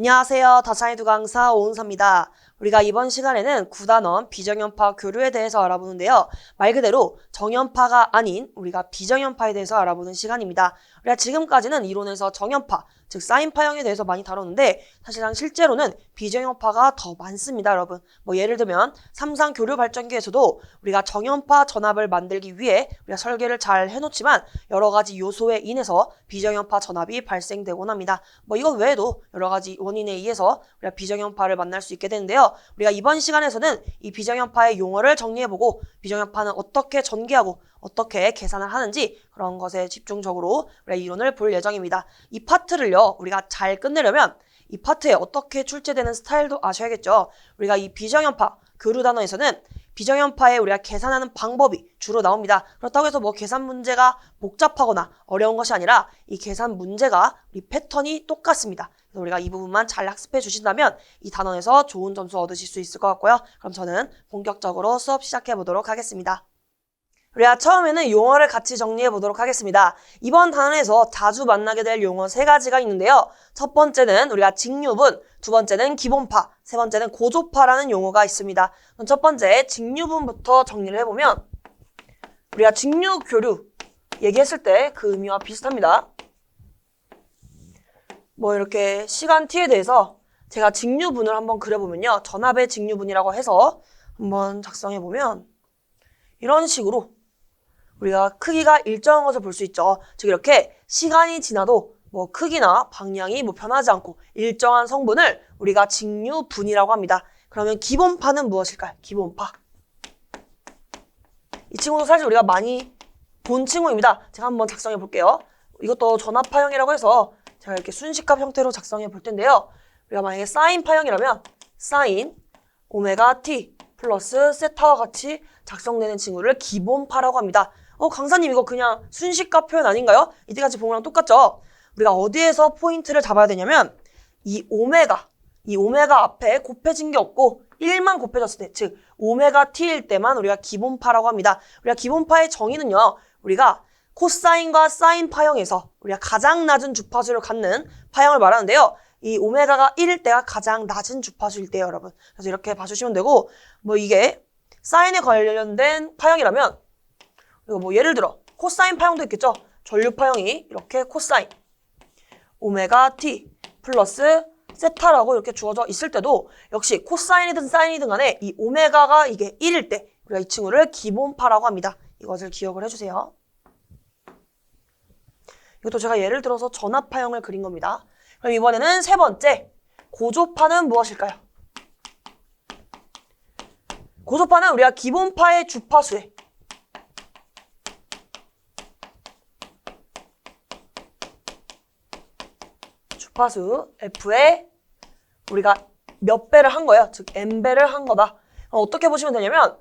안녕하세요. 다차이도 강사 오은서입니다. 우리가 이번 시간에는 구단원 비정연파 교류에 대해서 알아보는데요. 말 그대로 정연파가 아닌 우리가 비정연파에 대해서 알아보는 시간입니다. 우리가 지금까지는 이론에서 정연파, 즉 사인파형에 대해서 많이 다뤘는데 사실상 실제로는 비정연파가 더 많습니다, 여러분. 예를 들면 삼상 교류 발전기에서도 우리가 정연파 전압을 만들기 위해 우리가 설계를 잘 해놓지만 여러 가지 요소에 인해서 비정연파 전압이 발생되곤 합니다. 이것 외에도 여러 가지 원인에 의해서 우리가 비정연파를 만날 수 있게 되는데요. 우리가 이번 시간에서는 이 비정연파의 용어를 정리해보고 비정연파는 어떻게 전개하고 어떻게 계산을 하는지 그런 것에 집중적으로 우리가 이론을 볼 예정입니다. 이 파트를요, 우리가 잘 끝내려면 이 파트에 어떻게 출제되는 스타일도 아셔야겠죠. 우리가 이 비정연파 교류 단원에서는 비정연파에 우리가 계산하는 방법이 주로 나옵니다. 그렇다고 해서 계산 문제가 복잡하거나 어려운 것이 아니라 이 계산 문제가 우리 패턴이 똑같습니다. 그래서 우리가 이 부분만 잘 학습해 주신다면 이 단원에서 좋은 점수 얻으실 수 있을 것 같고요. 그럼 저는 본격적으로 수업 시작해 보도록 하겠습니다. 우리가 처음에는 용어를 같이 정리해 보도록 하겠습니다. 이번 단원에서 자주 만나게 될 용어 3가지가 있는데요. 첫 번째는 우리가 직류분, 두 번째는 기본파, 세 번째는 고조파라는 용어가 있습니다. 그럼 첫 번째 직류분부터 정리를 해보면 우리가 직류교류 얘기했을 때 그 의미와 비슷합니다. 이렇게 시간 t에 대해서 제가 직류분을 한번 그려보면요. 전압의 직류분이라고 해서 한번 작성해보면 이런 식으로 우리가 크기가 일정한 것을 볼 수 있죠. 즉 이렇게 시간이 지나도 크기나 방향이 변하지 않고 일정한 성분을 우리가 직류분이라고 합니다. 그러면 기본파는 무엇일까요? 기본파. 이 친구도 사실 우리가 많이 본 친구입니다. 제가 한번 작성해 볼게요. 이것도 전압파형이라고 해서 제가 이렇게 순식값 형태로 작성해 볼 텐데요. 우리가 만약에 사인파형이라면 사인 오메가 t 플러스 세타와 같이 작성되는 친구를 기본파라고 합니다. 강사님 이거 그냥 순식값 표현 아닌가요? 이때까지 본 거랑 똑같죠? 우리가 어디에서 포인트를 잡아야 되냐면 이 오메가 앞에 곱해진 게 없고 1만 곱해졌을 때, 즉 오메가 t일 때만 우리가 기본파라고 합니다. 우리가 기본파의 정의는요. 우리가 코사인과 사인 파형에서 우리가 가장 낮은 주파수를 갖는 파형을 말하는데요. 이 오메가가 1일 때가 가장 낮은 주파수일 때예요, 여러분. 그래서 이렇게 봐주시면 되고 이게 사인에 관련된 파형이라면 이거 예를 들어 코사인 파형도 있겠죠. 전류 파형이 이렇게 코사인 오메가 t 플러스 세타라고 이렇게 주어져 있을 때도 역시 코사인이든 사인이든 간에 이 오메가가 이게 1일 때 우리가 이 친구를 기본파라고 합니다. 이것을 기억을 해주세요. 이것도 제가 예를 들어서 전압파형을 그린 겁니다. 그럼 이번에는 세 번째, 고조파는 무엇일까요? 고조파는 우리가 기본파의 주파수에 주파수 F에 우리가 몇 배를 한 거예요. 즉 N배를 한 거다. 어떻게 보시면 되냐면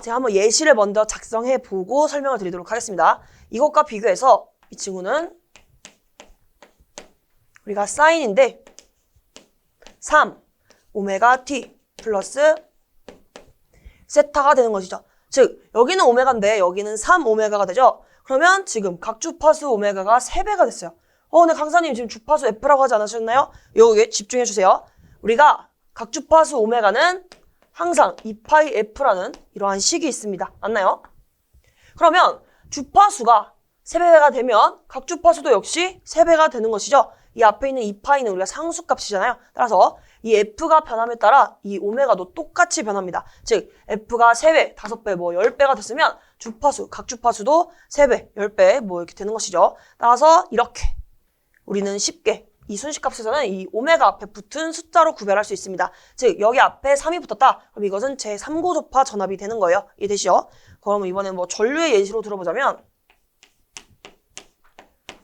제가 한번 예시를 먼저 작성해 보고 설명을 드리도록 하겠습니다. 이것과 비교해서 이 친구는 우리가 사인인데 3 오메가 t 플러스 세타가 되는 것이죠. 즉 여기는 오메가인데 여기는 3 오메가가 되죠. 그러면 지금 각 주파수 오메가가 3배가 됐어요. 근데 강사님 지금 주파수 F라고 하지 않으셨나요? 여기에 집중해 주세요. 우리가 각 주파수 오메가는 항상 2파이 F라는 이러한 식이 있습니다. 맞나요? 그러면 주파수가 3배가 되면 각 주파수도 역시 3배가 되는 것이죠. 이 앞에 있는 2파이는 우리가 상수값이잖아요. 따라서 이 F가 변함에 따라 이 오메가도 똑같이 변합니다. 즉 F가 3배, 5배, 10배가 됐으면 각 주파수도 3배, 10배 이렇게 되는 것이죠. 따라서 이렇게 우리는 쉽게 이 순식값에서는 이 오메가 앞에 붙은 숫자로 구별할 수 있습니다. 즉 여기 앞에 3이 붙었다. 그럼 이것은 제3고조파 전압이 되는 거예요. 이해되시죠? 그럼 이번엔 전류의 예시로 들어보자면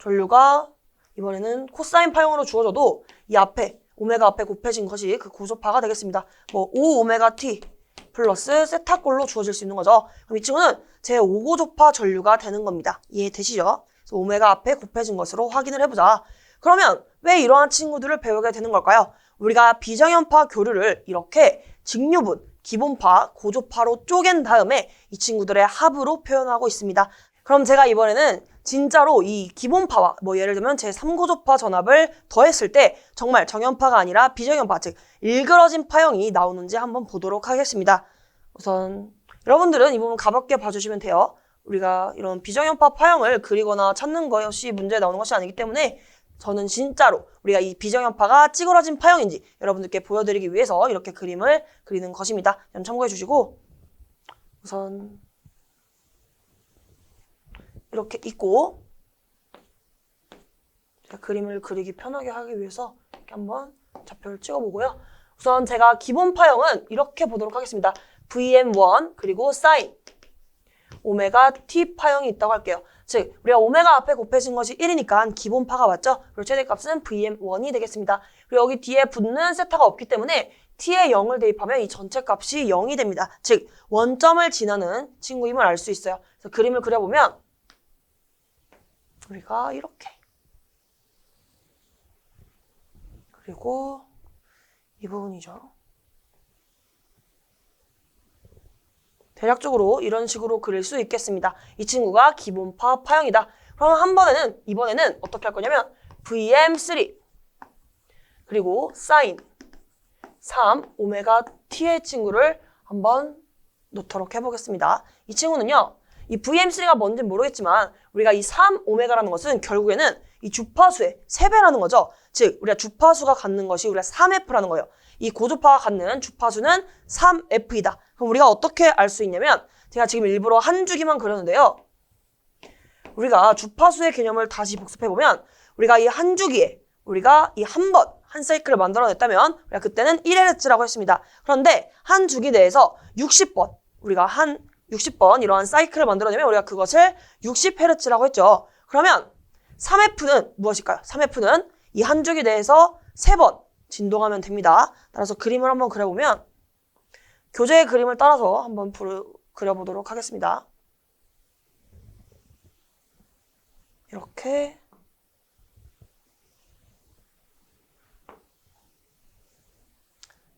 전류가 이번에는 코사인 파형으로 주어져도 이 앞에 오메가 앞에 곱해진 것이 그 고조파가 되겠습니다. 5 오메가 t 플러스 세타꼴로 주어질 수 있는 거죠. 그럼 이 친구는 제5고조파 전류가 되는 겁니다. 이해되시죠? 그래서 오메가 앞에 곱해진 것으로 확인을 해보자. 그러면 왜 이러한 친구들을 배우게 되는 걸까요? 우리가 비정연파 교류를 이렇게 직류분, 기본파, 고조파로 쪼갠 다음에 이 친구들의 합으로 표현하고 있습니다. 그럼 제가 이번에는 진짜로 이 기본파와 뭐 예를 들면 제3고조파 전압을 더했을 때 정말 정연파가 아니라 비정연파, 즉 일그러진 파형이 나오는지 한번 보도록 하겠습니다. 우선 여러분들은 이 부분 가볍게 봐주시면 돼요. 우리가 이런 비정연파 파형을 그리거나 찾는 것이 문제에 나오는 것이 아니기 때문에 저는 진짜로 우리가 이 비정연파가 찌그러진 파형인지 여러분들께 보여드리기 위해서 이렇게 그림을 그리는 것입니다. 참고해 주시고 우선 이렇게 있고 제가 그림을 그리기 편하게 하기 위해서 이렇게 한번 좌표를 찍어보고요. 우선 제가 기본 파형은 이렇게 보도록 하겠습니다. VM1 그리고 사인 오메가 T 파형이 있다고 할게요. 즉 우리가 오메가 앞에 곱해진 것이 1이니까 기본파가 맞죠? 그리고 최대값은 VM1이 되겠습니다. 그리고 여기 뒤에 붙는 세타가 없기 때문에 T에 0을 대입하면 이 전체 값이 0이 됩니다. 즉 원점을 지나는 친구임을 알 수 있어요. 그래서 그림을 그려보면 우리가 이렇게 그리고 이 부분이죠. 대략적으로 이런 식으로 그릴 수 있겠습니다. 이 친구가 기본파 파형이다. 그럼 이번에는 어떻게 할 거냐면 VM3 그리고 사인 3 오메가 T의 친구를 한번 놓도록 해보겠습니다. 이 친구는요. 이 VM3가 뭔지 모르겠지만 우리가 이 3 오메가라는 것은 결국에는 이 주파수의 3배라는 거죠. 즉 우리가 주파수가 갖는 것이 우리가 3F라는 거예요. 이 고주파가 갖는 주파수는 3F이다. 그럼 우리가 어떻게 알 수 있냐면 제가 지금 일부러 한 주기만 그렸는데요. 우리가 주파수의 개념을 다시 복습해보면 우리가 이 한 주기에 우리가 이 한 사이클을 만들어냈다면 우리가 그때는 1Hz라고 했습니다. 그런데 한 주기 내에서 60번 우리가 한 60번 이러한 사이클을 만들어내면 우리가 그것을 60Hz라고 했죠. 그러면 3F는 무엇일까요? 3F는 이 한 주기 내에서 3번 진동하면 됩니다. 따라서 그림을 한번 그려보면 교재의 그림을 따라서 한번 그려보도록 하겠습니다. 이렇게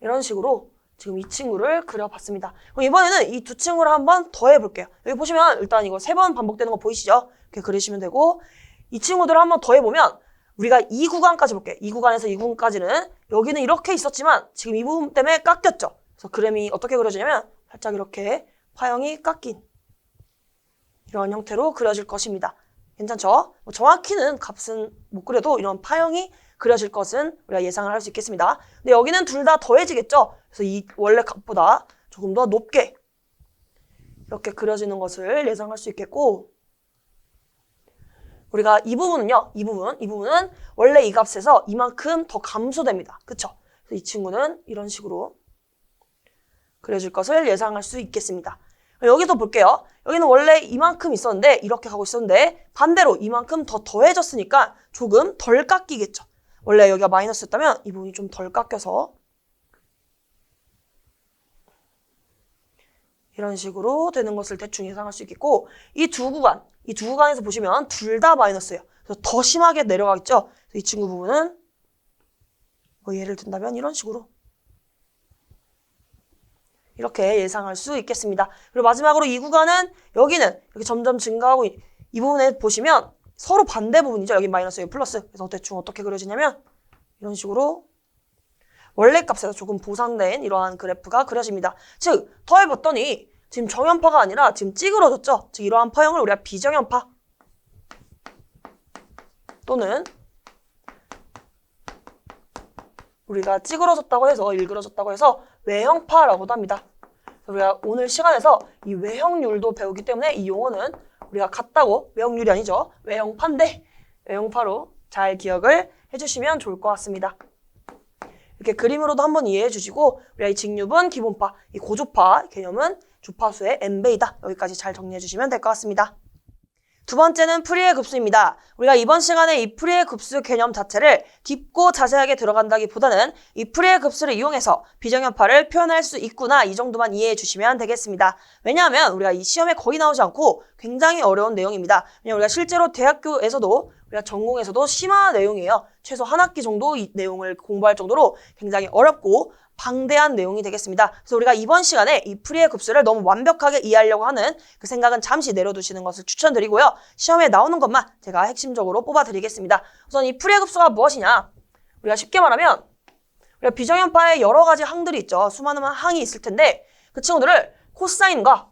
이런 식으로 지금 이 친구를 그려봤습니다. 그럼 이번에는 이 두 친구를 한번 더 해볼게요. 여기 보시면 일단 이거 3번 반복되는 거 보이시죠? 이렇게 그리시면 되고 이 친구들을 한번 더 해보면 우리가 이 구간까지 볼게요. 이 구간에서 이 구간까지는 여기는 이렇게 있었지만 지금 이 부분 때문에 깎였죠. 그래서 그림이 어떻게 그려지냐면 살짝 이렇게 파형이 깎인 이런 형태로 그려질 것입니다. 괜찮죠? 정확히는 값은 못 그려도 이런 파형이 그려질 것은 우리가 예상을 할 수 있겠습니다. 근데 여기는 둘 다 더해지겠죠? 그래서 이 원래 값보다 조금 더 높게 이렇게 그려지는 것을 예상할 수 있겠고 우리가 이 부분은요. 이 부분은 원래 이 값에서 이만큼 더 감소됩니다. 그쵸? 그래서 이 친구는 이런 식으로 그려질 것을 예상할 수 있겠습니다. 여기도 볼게요. 여기는 원래 이만큼 있었는데 이렇게 가고 있었는데 반대로 이만큼 더 더해졌으니까 조금 덜 깎이겠죠. 원래 여기가 마이너스였다면 이 부분이 좀 덜 깎여서 이런 식으로 되는 것을 대충 예상할 수 있겠고 이 두 구간에서 보시면 둘 다 마이너스예요. 그래서 더 심하게 내려가겠죠. 그래서 이 친구 부분은 뭐 예를 든다면 이런 식으로 이렇게 예상할 수 있겠습니다. 그리고 마지막으로 이 구간은 여기는 이렇게 점점 증가하고 이 부분에 보시면 서로 반대 부분이죠. 여기 마이너스, 여기 플러스. 그래서 대충 어떻게 그려지냐면 이런 식으로 원래 값에서 조금 보상된 이러한 그래프가 그려집니다. 즉 더해봤더니 지금 정연파가 아니라 지금 찌그러졌죠. 즉 이러한 파형을 우리가 비정연파 또는 우리가 찌그러졌다고 해서 일그러졌다고 해서 외형파라고도 합니다. 우리가 오늘 시간에서 이 외형률도 배우기 때문에 이 용어는 우리가 같다고 외형률이 아니죠. 외형파인데 외형파로 잘 기억을 해주시면 좋을 것 같습니다. 이렇게 그림으로도 한번 이해해 주시고 우리가 이 직류분 기본파, 이 고주파 개념은 주파수의 n배이다. 여기까지 잘 정리해 주시면 될 것 같습니다. 두 번째는 프리의 급수입니다. 우리가 이번 시간에 이 프리의 급수 개념 자체를 깊고 자세하게 들어간다기보다는 이 프리의 급수를 이용해서 비정연파를 표현할 수 있구나 이 정도만 이해해 주시면 되겠습니다. 왜냐하면 우리가 이 시험에 거의 나오지 않고 굉장히 어려운 내용입니다. 왜냐하면 우리가 실제로 대학교에서도 우리가 전공에서도 심화 내용이에요. 최소 한 학기 정도 이 내용을 공부할 정도로 굉장히 어렵고 방대한 내용이 되겠습니다. 그래서 우리가 이번 시간에 이 풀이의 급수를 너무 완벽하게 이해하려고 하는 그 생각은 잠시 내려두시는 것을 추천드리고요. 시험에 나오는 것만 제가 핵심적으로 뽑아드리겠습니다. 우선 이 풀이의 급수가 무엇이냐? 우리가 쉽게 말하면 우리가 비정연파에 여러 가지 항들이 있죠. 수많은 항이 있을 텐데 그 친구들을 코사인과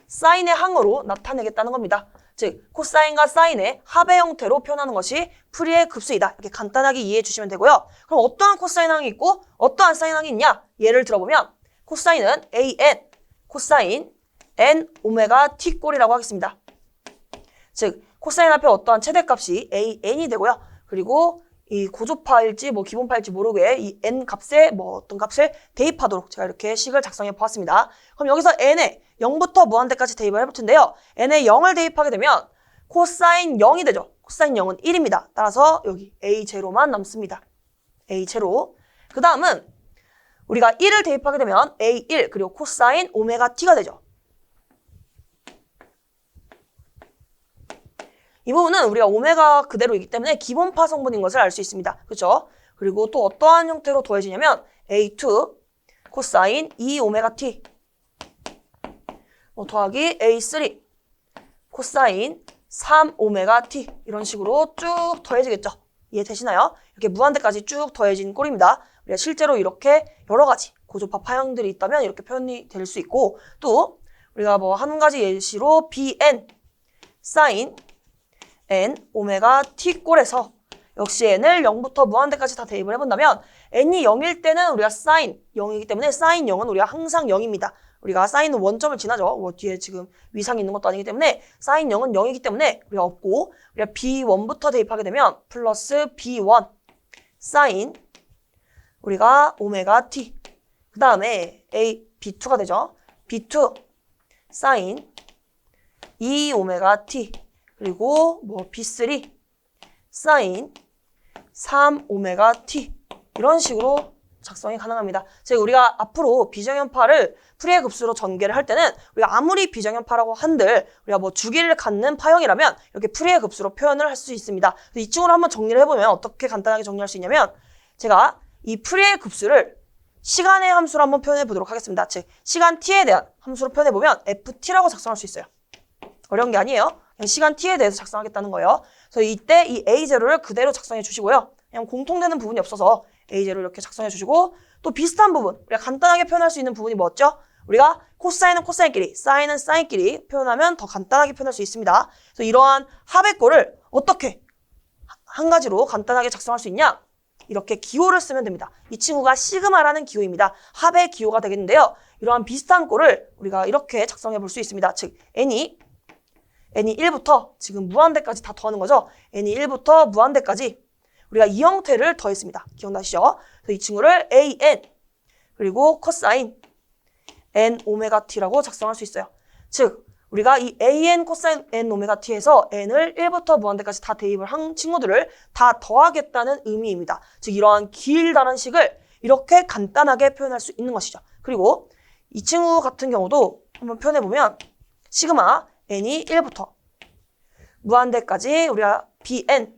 사인의 항으로 나타내겠다는 겁니다. 즉 코사인과 사인의 합의 형태로 표현하는 것이 풀이의 급수이다. 이렇게 간단하게 이해해 주시면 되고요. 그럼 어떠한 코사인 항이 있고 어떠한 사인 항이 있냐? 예를 들어보면 코사인은 AN, 코사인 N 오메가 T 꼴이라고 하겠습니다. 즉 코사인 앞에 어떠한 최대값이 AN이 되고요. 그리고 이 고조파일지 뭐 기본파일지 모르게 이 n 값에 뭐 어떤 값을 대입하도록 제가 이렇게 식을 작성해 보았습니다. 그럼 여기서 n에 0부터 무한대까지 대입을 해볼 텐데요. n에 0을 대입하게 되면 코사인 0이 되죠. 코사인 0은 1입니다. 따라서 여기 a0만 남습니다. a0. 그 다음은 우리가 1을 대입하게 되면 a1 그리고 코사인 오메가 t가 되죠. 이 부분은 우리가 오메가 그대로이기 때문에 기본파 성분인 것을 알 수 있습니다. 그렇죠? 그리고 또 어떠한 형태로 더해지냐면 A2 코사인 2 오메가 T 더하기 A3 코사인 3 오메가 T 이런 식으로 쭉 더해지겠죠. 이해되시나요? 이렇게 무한대까지 쭉 더해진 꼴입니다. 우리가 실제로 이렇게 여러 가지 고조파 파형들이 있다면 이렇게 표현이 될 수 있고 또 우리가 뭐 한 가지 예시로 BN 사인 n 오메가 t 꼴에서 역시 n을 0부터 무한대까지 다 대입을 해본다면 n이 0일 때는 우리가 사인 0이기 때문에 사인 0은 우리가 항상 0입니다. 우리가 사인은 원점을 지나죠. 뭐 뒤에 지금 위상이 있는 것도 아니기 때문에 사인 0은 0이기 때문에 우리가 없고 우리가 b1부터 대입하게 되면 플러스 b1 사인 우리가 오메가 t 그 다음에 b2가 되죠. b2 사인 2 오메가 t 그리고 뭐 B3 사인 3 오메가 T 이런 식으로 작성이 가능합니다. 즉 우리가 앞으로 비정연파를 풀이의 급수로 전개를 할 때는 우리가 아무리 비정연파라고 한들 우리가 뭐 주기를 갖는 파형이라면 이렇게 풀이의 급수로 표현을 할 수 있습니다. 이 친구를 한번 정리를 해보면 어떻게 간단하게 정리할 수 있냐면 제가 이 풀이의 급수를 시간의 함수로 한번 표현해 보도록 하겠습니다. 즉 시간 t에 대한 함수로 표현해 보면 ft라고 작성할 수 있어요. 어려운 게 아니에요. 그냥 시간 t에 대해서 작성하겠다는 거예요. 그래서 이때 이 a0를 그대로 작성해 주시고요. 그냥 공통되는 부분이 없어서 a0를 이렇게 작성해 주시고 또 비슷한 부분, 우리가 간단하게 표현할 수 있는 부분이 뭐였죠? 우리가 코사인은 코사인끼리, 사인은 사인끼리 표현하면 더 간단하게 표현할 수 있습니다. 그래서 이러한 합의 꼴을 어떻게 한 가지로 간단하게 작성할 수 있냐? 이렇게 기호를 쓰면 됩니다. 이 친구가 시그마라는 기호입니다. 합의 기호가 되겠는데요. 이러한 비슷한 꼴을 우리가 이렇게 작성해 볼 수 있습니다. 즉 n이 1부터 지금 무한대까지 다 더하는 거죠. n이 1부터 무한대까지 우리가 이 형태를 더했습니다. 기억나시죠? 그래서 이 친구를 an 그리고 코사인 n 오메가 t라고 작성할 수 있어요. 즉 우리가 이 an 코사인 n 오메가 t에서 n을 1부터 무한대까지 다 대입을 한 친구들을 다 더하겠다는 의미입니다. 즉 이러한 길다란 식을 이렇게 간단하게 표현할 수 있는 것이죠. 그리고 이 친구 같은 경우도 한번 표현해보면 시그마 n이 1부터 무한대까지 우리가 bn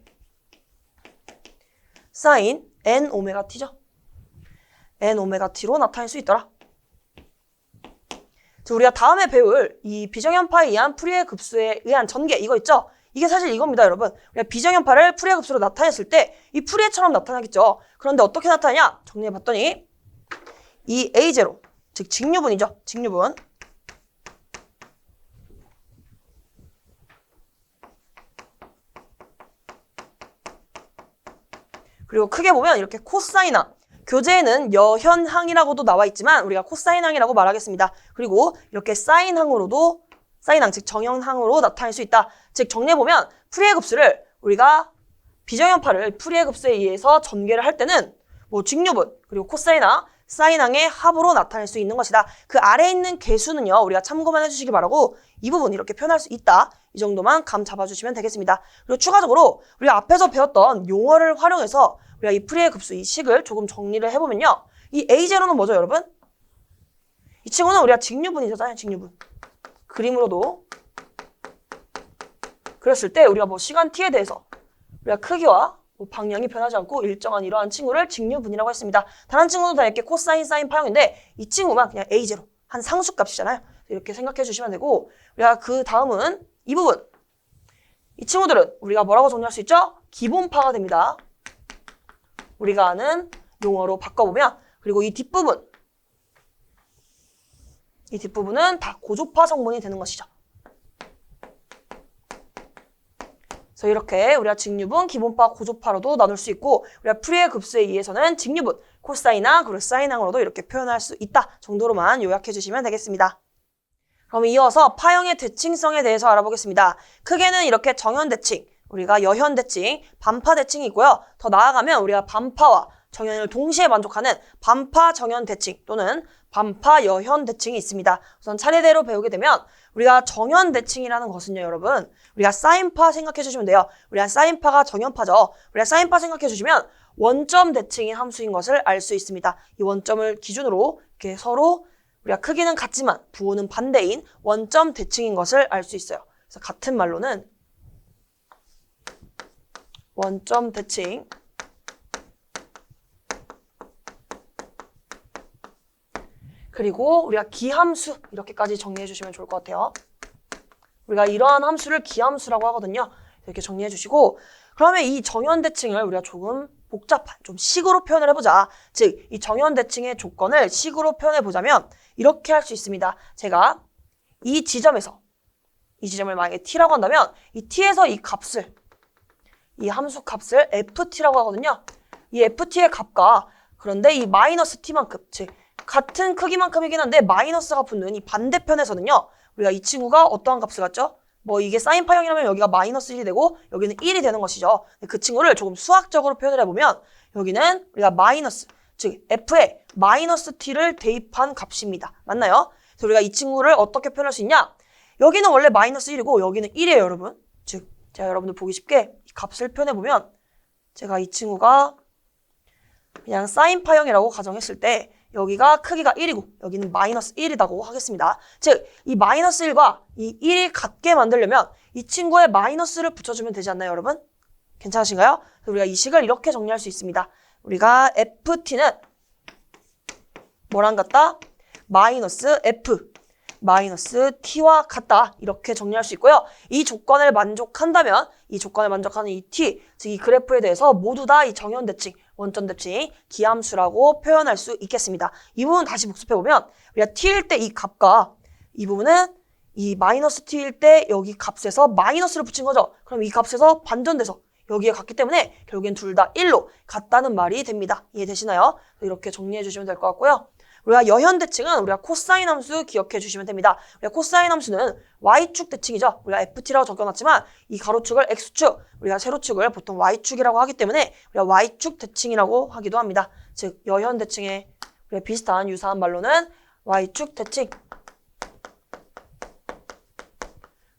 사인 n 오메가 t죠. n 오메가 t로 나타낼 수 있더라. 우리가 다음에 배울 이 비정연파에 의한 풀이의 급수에 의한 전개 이거 있죠? 이게 사실 이겁니다, 여러분. 우리가 비정연파를 풀이의 급수로 나타냈을 때 이 풀이의처럼 나타나겠죠. 그런데 어떻게 나타나냐? 정리해봤더니 이 A0, 즉 직류분이죠. 직류분. 그리고 크게 보면 이렇게 코사인항. 교재에는 여현항이라고도 나와 있지만 우리가 코사인항이라고 말하겠습니다. 그리고 이렇게 사인항으로도 사인항, 즉 정형항으로 나타낼 수 있다. 즉 정리해보면 풀이의 급수를 우리가 비정연파를 풀이의 급수에 의해서 전개를 할 때는 뭐 직류분 그리고 코사인항, 사인항의 합으로 나타낼 수 있는 것이다. 그 아래에 있는 개수는요. 우리가 참고만 해주시기 바라고 이 부분 이렇게 표현할 수 있다. 이 정도만 감 잡아주시면 되겠습니다. 그리고 추가적으로 우리가 앞에서 배웠던 용어를 활용해서 우리가 이 풀이의 급수, 이 식을 조금 정리를 해보면요. 이 A0는 뭐죠, 여러분? 이 친구는 우리가 직류분이잖아요, 직류분. 그림으로도 그랬을 때 우리가 뭐 시간 t에 대해서 우리가 크기와 뭐 방향이 변하지 않고 일정한 이러한 친구를 직류분이라고 했습니다. 다른 친구도 다 이렇게 코사인, 사인, 파형인데 이 친구만 그냥 A0, 한 상수값이잖아요. 이렇게 생각해 주시면 되고 우리가 그 다음은 이 부분. 이 친구들은 우리가 뭐라고 정리할 수 있죠? 기본파가 됩니다. 우리가 아는 용어로 바꿔보면 그리고 이 뒷부분. 이 뒷부분은 다 고조파 성분이 되는 것이죠. 그래서 이렇게 우리가 직류분, 기본파, 고조파로도 나눌 수 있고 우리가 프리의 급수에 의해서는 직류분, 코사인항, 그리고 사인항으로도 이렇게 표현할 수 있다 정도로만 요약해 주시면 되겠습니다. 그럼 이어서 파형의 대칭성에 대해서 알아보겠습니다. 크게는 이렇게 정현대칭, 우리가 여현대칭, 반파대칭이 있고요. 더 나아가면 우리가 반파와 정현을 동시에 만족하는 반파 정현대칭 또는 반파 여현대칭이 있습니다. 우선 차례대로 배우게 되면 우리가 정현대칭이라는 것은요, 여러분. 우리가 사인파 생각해 주시면 돼요. 우리가 사인파가 정현파죠. 우리가 사인파 생각해 주시면 원점 대칭인 함수인 것을 알 수 있습니다. 이 원점을 기준으로 이렇게 서로 우리가 크기는 같지만 부호는 반대인 원점 대칭인 것을 알 수 있어요. 그래서 같은 말로는 원점 대칭 그리고 우리가 기함수 이렇게까지 정리해 주시면 좋을 것 같아요. 우리가 이러한 함수를 기함수라고 하거든요. 이렇게 정리해 주시고 그러면 이 정현대칭을 우리가 조금 복잡한 좀 식으로 표현을 해보자. 즉 이 정현대칭의 조건을 식으로 표현해 보자면 이렇게 할 수 있습니다. 제가 이 지점에서 이 지점을 만약에 t라고 한다면 이 t에서 이 값을 이 함수 값을 ft라고 하거든요. 이 ft의 값과 그런데 이 마이너스 t만큼 즉 같은 크기만큼이긴 한데 마이너스가 붙는 이 반대편에서는요. 우리가 이 친구가 어떠한 값을 갖죠? 뭐 이게 사인파형이라면 여기가 마이너스 1이 되고 여기는 1이 되는 것이죠. 그 친구를 조금 수학적으로 표현을 해보면 여기는 우리가 마이너스 즉 f에 마이너스 t를 대입한 값입니다. 맞나요? 그래서 우리가 이 친구를 어떻게 표현할 수 있냐? 여기는 원래 마이너스 1이고 여기는 1이에요, 여러분. 즉 제가 여러분들 보기 쉽게 이 값을 표현해보면 제가 이 친구가 그냥 사인파형이라고 가정했을 때 여기가 크기가 1이고 여기는 마이너스 1이라고 하겠습니다. 즉 이 마이너스 1과 이 1이 같게 만들려면 이 친구에 마이너스를 붙여주면 되지 않나요, 여러분? 괜찮으신가요? 그래서 우리가 이 식을 이렇게 정리할 수 있습니다. 우리가 ft는 뭐랑 같다? 마이너스 f 마이너스 t와 같다 이렇게 정리할 수 있고요. 이 조건을 만족한다면 이 조건을 만족하는 이 t 즉 이 그래프에 대해서 모두 다 이 정현대칭 원점 대칭 기함수라고 표현할 수 있겠습니다. 이 부분 다시 복습해보면 우리가 t일 때 이 값과 이 부분은 이 마이너스 t일 때 여기 값에서 마이너스를 붙인 거죠. 그럼 이 값에서 반전돼서 여기에 같기 때문에 결국엔 둘 다 1로 같다는 말이 됩니다. 이해되시나요? 이렇게 정리해 주시면 될 것 같고요. 우리가 여현대칭은 우리가 코사인 함수 기억해 주시면 됩니다. 우리가 코사인 함수는 y축 대칭이죠. 우리가 ft라고 적어놨지만 이 가로축을 x축, 우리가 세로축을 보통 y축이라고 하기 때문에 우리가 y축 대칭이라고 하기도 합니다. 즉 여현대칭에 우리가 비슷한 유사한 말로는 y축 대칭.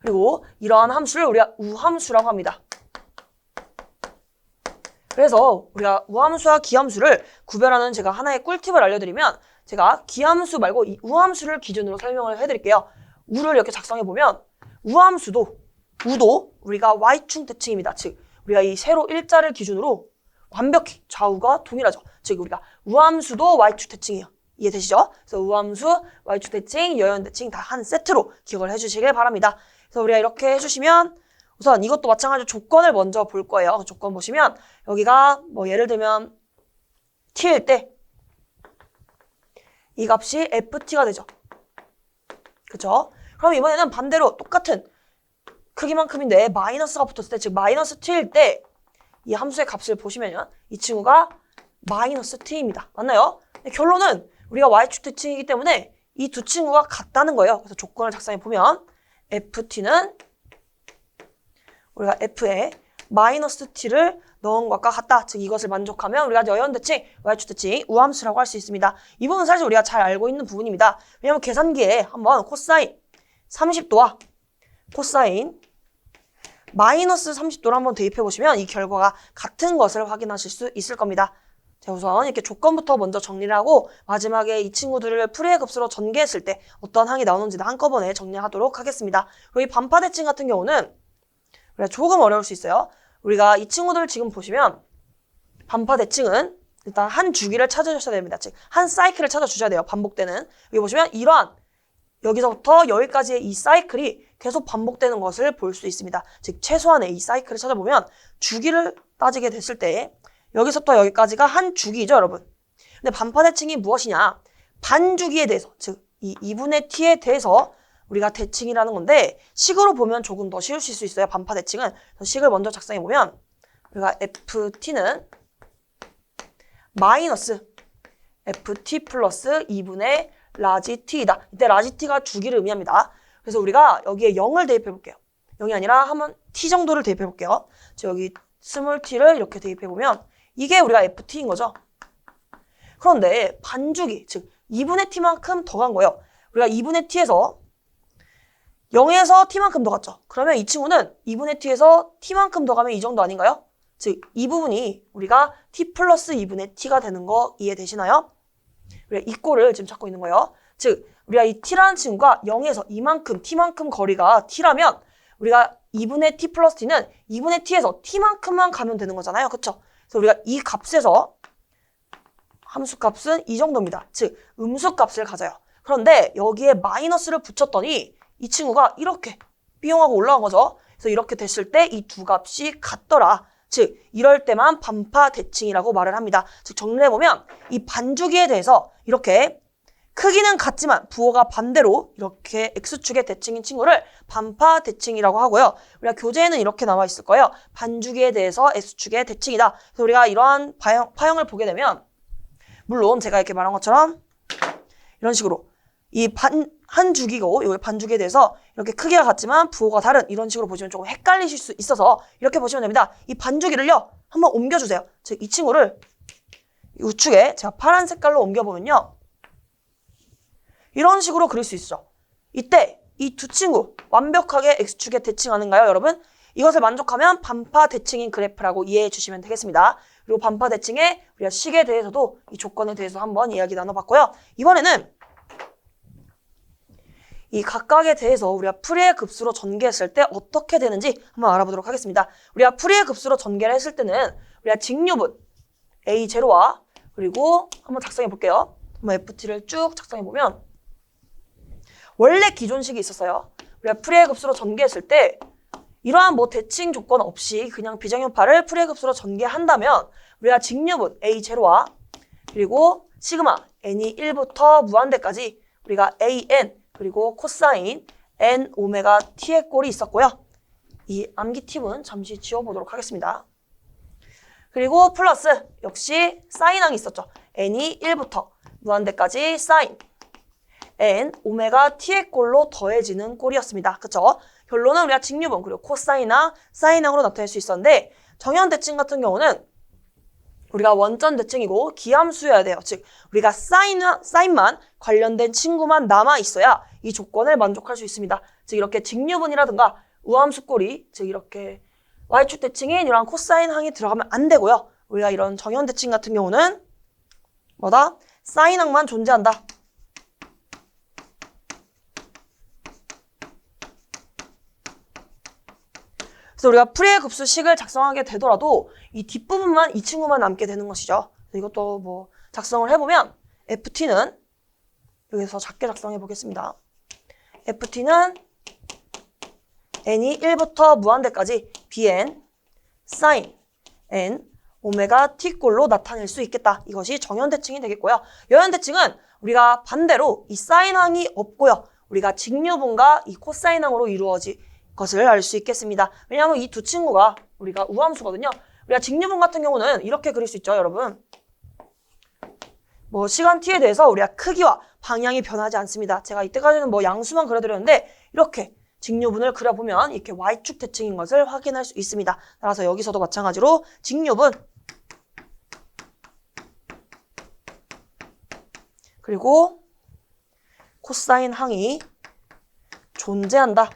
그리고 이러한 함수를 우리가 우함수라고 합니다. 그래서 우리가 우함수와 기함수를 구별하는 제가 하나의 꿀팁을 알려드리면 제가 기함수 말고 이 우함수를 기준으로 설명을 해드릴게요. 우를 이렇게 작성해보면 우함수도 우도 우리가 y축 대칭입니다. 즉 우리가 이 세로 일자를 기준으로 완벽히 좌우가 동일하죠. 즉 우리가 우함수도 y축 대칭이에요. 이해되시죠? 그래서 우함수, y축 대칭, 여현 대칭 다 한 세트로 기억을 해주시길 바랍니다. 그래서 우리가 이렇게 해주시면 우선 이것도 마찬가지로 조건을 먼저 볼 거예요. 그 조건 보시면 여기가 뭐 예를 들면 t일 때 이 값이 ft가 되죠. 그쵸? 그럼 이번에는 반대로 똑같은 크기만큼인데 마이너스가 붙었을 때, 즉 마이너스 t일 때 이 함수의 값을 보시면 이 친구가 마이너스 t입니다. 맞나요? 결론은 우리가 y축 대칭이기 때문에 이 두 친구가 같다는 거예요. 그래서 조건을 작성해 보면 ft는 우리가 f에 마이너스 t를 넣은 것과 같다. 즉 이것을 만족하면 우리가 여현대칭, y축 대칭, 우함수라고 할 수 있습니다. 이 부분은 사실 우리가 잘 알고 있는 부분입니다. 왜냐하면 계산기에 한번 코사인 30도와 코사인 마이너스 30도를 한번 대입해 보시면 이 결과가 같은 것을 확인하실 수 있을 겁니다. 자, 우선 이렇게 조건부터 먼저 정리를 하고 마지막에 이 친구들을 프리의 급수로 전개했을 때 어떤 항이 나오는지 한꺼번에 정리하도록 하겠습니다. 그리고 이 반파대칭 같은 경우는 우리가 조금 어려울 수 있어요. 우리가 이 친구들 지금 보시면 반파 대칭은 일단 한 주기를 찾아주셔야 됩니다. 즉, 한 사이클을 찾아주셔야 돼요. 반복되는. 여기 보시면 이러한 여기서부터 여기까지의 이 사이클이 계속 반복되는 것을 볼 수 있습니다. 즉, 최소한의 이 사이클을 찾아보면 주기를 따지게 됐을 때 여기서부터 여기까지가 한 주기죠, 여러분. 근데 반파 대칭이 무엇이냐? 반주기에 대해서, 즉, 이 2분의 t에 대해서 우리가 대칭이라는 건데 식으로 보면 조금 더 쉬우실 수 있어요. 반파 대칭은. 식을 먼저 작성해 보면 우리가 ft는 마이너스 ft 플러스 2분의 라지 t이다. 이때 라지 t가 주기를 의미합니다. 그래서 우리가 여기에 0을 대입해 볼게요. 0이 아니라 한번 t 정도를 대입해 볼게요. 여기 스몰 t를 이렇게 대입해 보면 이게 우리가 ft인 거죠. 그런데 반주기, 즉 2분의 t만큼 더 간 거예요. 우리가 2분의 t에서 0에서 t만큼 더 갔죠. 그러면 이 친구는 2분의 t에서 t만큼 더 가면 이 정도 아닌가요? 즉, 이 부분이 우리가 t 플러스 2분의 t가 되는 거 이해되시나요? 우리가 이 꼴을 지금 찾고 있는 거예요. 즉, 우리가 이 t라는 친구가 0에서 이만큼, t만큼 거리가 t라면 우리가 2분의 t 플러스 t는 2분의 t에서 t만큼만 가면 되는 거잖아요. 그쵸? 그래서 우리가 이 값에서 함수값은 이 정도입니다. 즉, 음수값을 가져요. 그런데 여기에 마이너스를 붙였더니 이 친구가 이렇게 삐용하고 올라온 거죠. 그래서 이렇게 됐을 때 이 두 값이 같더라. 즉, 이럴 때만 반파 대칭이라고 말을 합니다. 즉, 정리해보면 이 반주기에 대해서 이렇게 크기는 같지만 부호가 반대로 이렇게 x축의 대칭인 친구를 반파 대칭이라고 하고요. 우리가 교재에는 이렇게 나와 있을 거예요. 반주기에 대해서 x축의 대칭이다. 그래서 우리가 이러한 파형을 보게 되면 물론 제가 이렇게 말한 것처럼 이런 식으로 한 주기고 이 반주기에 대해서 이렇게 크기가 같지만 부호가 다른 이런 식으로 보시면 조금 헷갈리실 수 있어서 이렇게 보시면 됩니다. 이 반주기를요 한번 옮겨주세요. 즉, 이 친구를 이 우측에 제가 파란 색깔로 옮겨보면요 이런 식으로 그릴 수 있죠. 이때 이 두 친구 완벽하게 x축에 대칭하는가요, 여러분? 이것을 만족하면 반파 대칭인 그래프라고 이해해 주시면 되겠습니다. 그리고 반파 대칭의 우리가 식에 대해서도 이 조건에 대해서 한번 이야기 나눠봤고요. 이번에는 이 각각에 대해서 우리가 풀이의 급수로 전개했을 때 어떻게 되는지 한번 알아보도록 하겠습니다. 우리가 풀이의 급수로 전개를 했을 때는 우리가 직류분 A0와 그리고 한번 작성해 볼게요. 한번 FT를 쭉 작성해 보면 원래 기존식이 있었어요. 우리가 풀이의 급수로 전개했을 때 이러한 뭐 대칭 조건 없이 그냥 비정형파를 풀이의 급수로 전개한다면 우리가 직류분 A0와 그리고 시그마 n이 1부터 무한대까지 우리가 an 그리고 코사인 n 오메가 t의 꼴이 있었고요. 이 암기 팁은 잠시 지워보도록 하겠습니다. 그리고 플러스 역시 사인항이 있었죠. n이 1부터 무한대까지 사인 n 오메가 t의 꼴로 더해지는 꼴이었습니다. 그쵸? 결론은 우리가 직류분 그리고 코사인항, 사인항으로 나타낼 수 있었는데 정현 대칭 같은 경우는 우리가 원점 대칭이고 기함수여야 돼요. 즉 우리가 사인만 관련된 친구만 남아 있어야 이 조건을 만족할 수 있습니다. 즉 이렇게 직류분이라든가 우함수 꼴이 즉 이렇게 y축 대칭인 이런 코사인 항이 들어가면 안 되고요. 우리가 이런 정현 대칭 같은 경우는 뭐다? 사인항만 존재한다. 그래서 우리가 풀이의 급수식을 작성하게 되더라도 이 뒷부분만 이 친구만 남게 되는 것이죠. 이것도 뭐 작성을 해보면 ft는 여기서 작게 작성해 보겠습니다. ft는 n이 1부터 무한대까지 bn sin n 오메가 t꼴로 나타낼 수 있겠다. 이것이 정현대칭이 되겠고요. 여현대칭은 우리가 반대로 이 사인항이 없고요. 우리가 직류분과 이 코사인항으로 이루어진 것을 알 수 있겠습니다. 왜냐하면 이 두 친구가 우리가 우함수거든요. 우리가 직류분 같은 경우는 이렇게 그릴 수 있죠, 여러분. 뭐 시간 t에 대해서 우리가 크기와 방향이 변하지 않습니다. 제가 이때까지는 뭐 양수만 그려드렸는데 이렇게 직류분을 그려보면 이렇게 y축 대칭인 것을 확인할 수 있습니다. 따라서 여기서도 마찬가지로 직류분 그리고 코사인 항이 존재한다.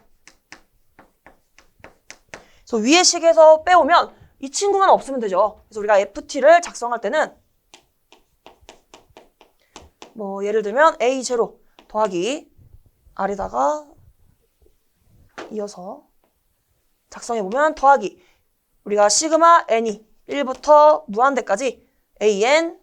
그래서 위의 식에서 빼오면 이 친구만 없으면 되죠. 그래서 우리가 FT를 작성할 때는 뭐 예를 들면 A0 더하기 아래다가 이어서 작성해보면 더하기 우리가 시그마 n이 1부터 무한대까지 an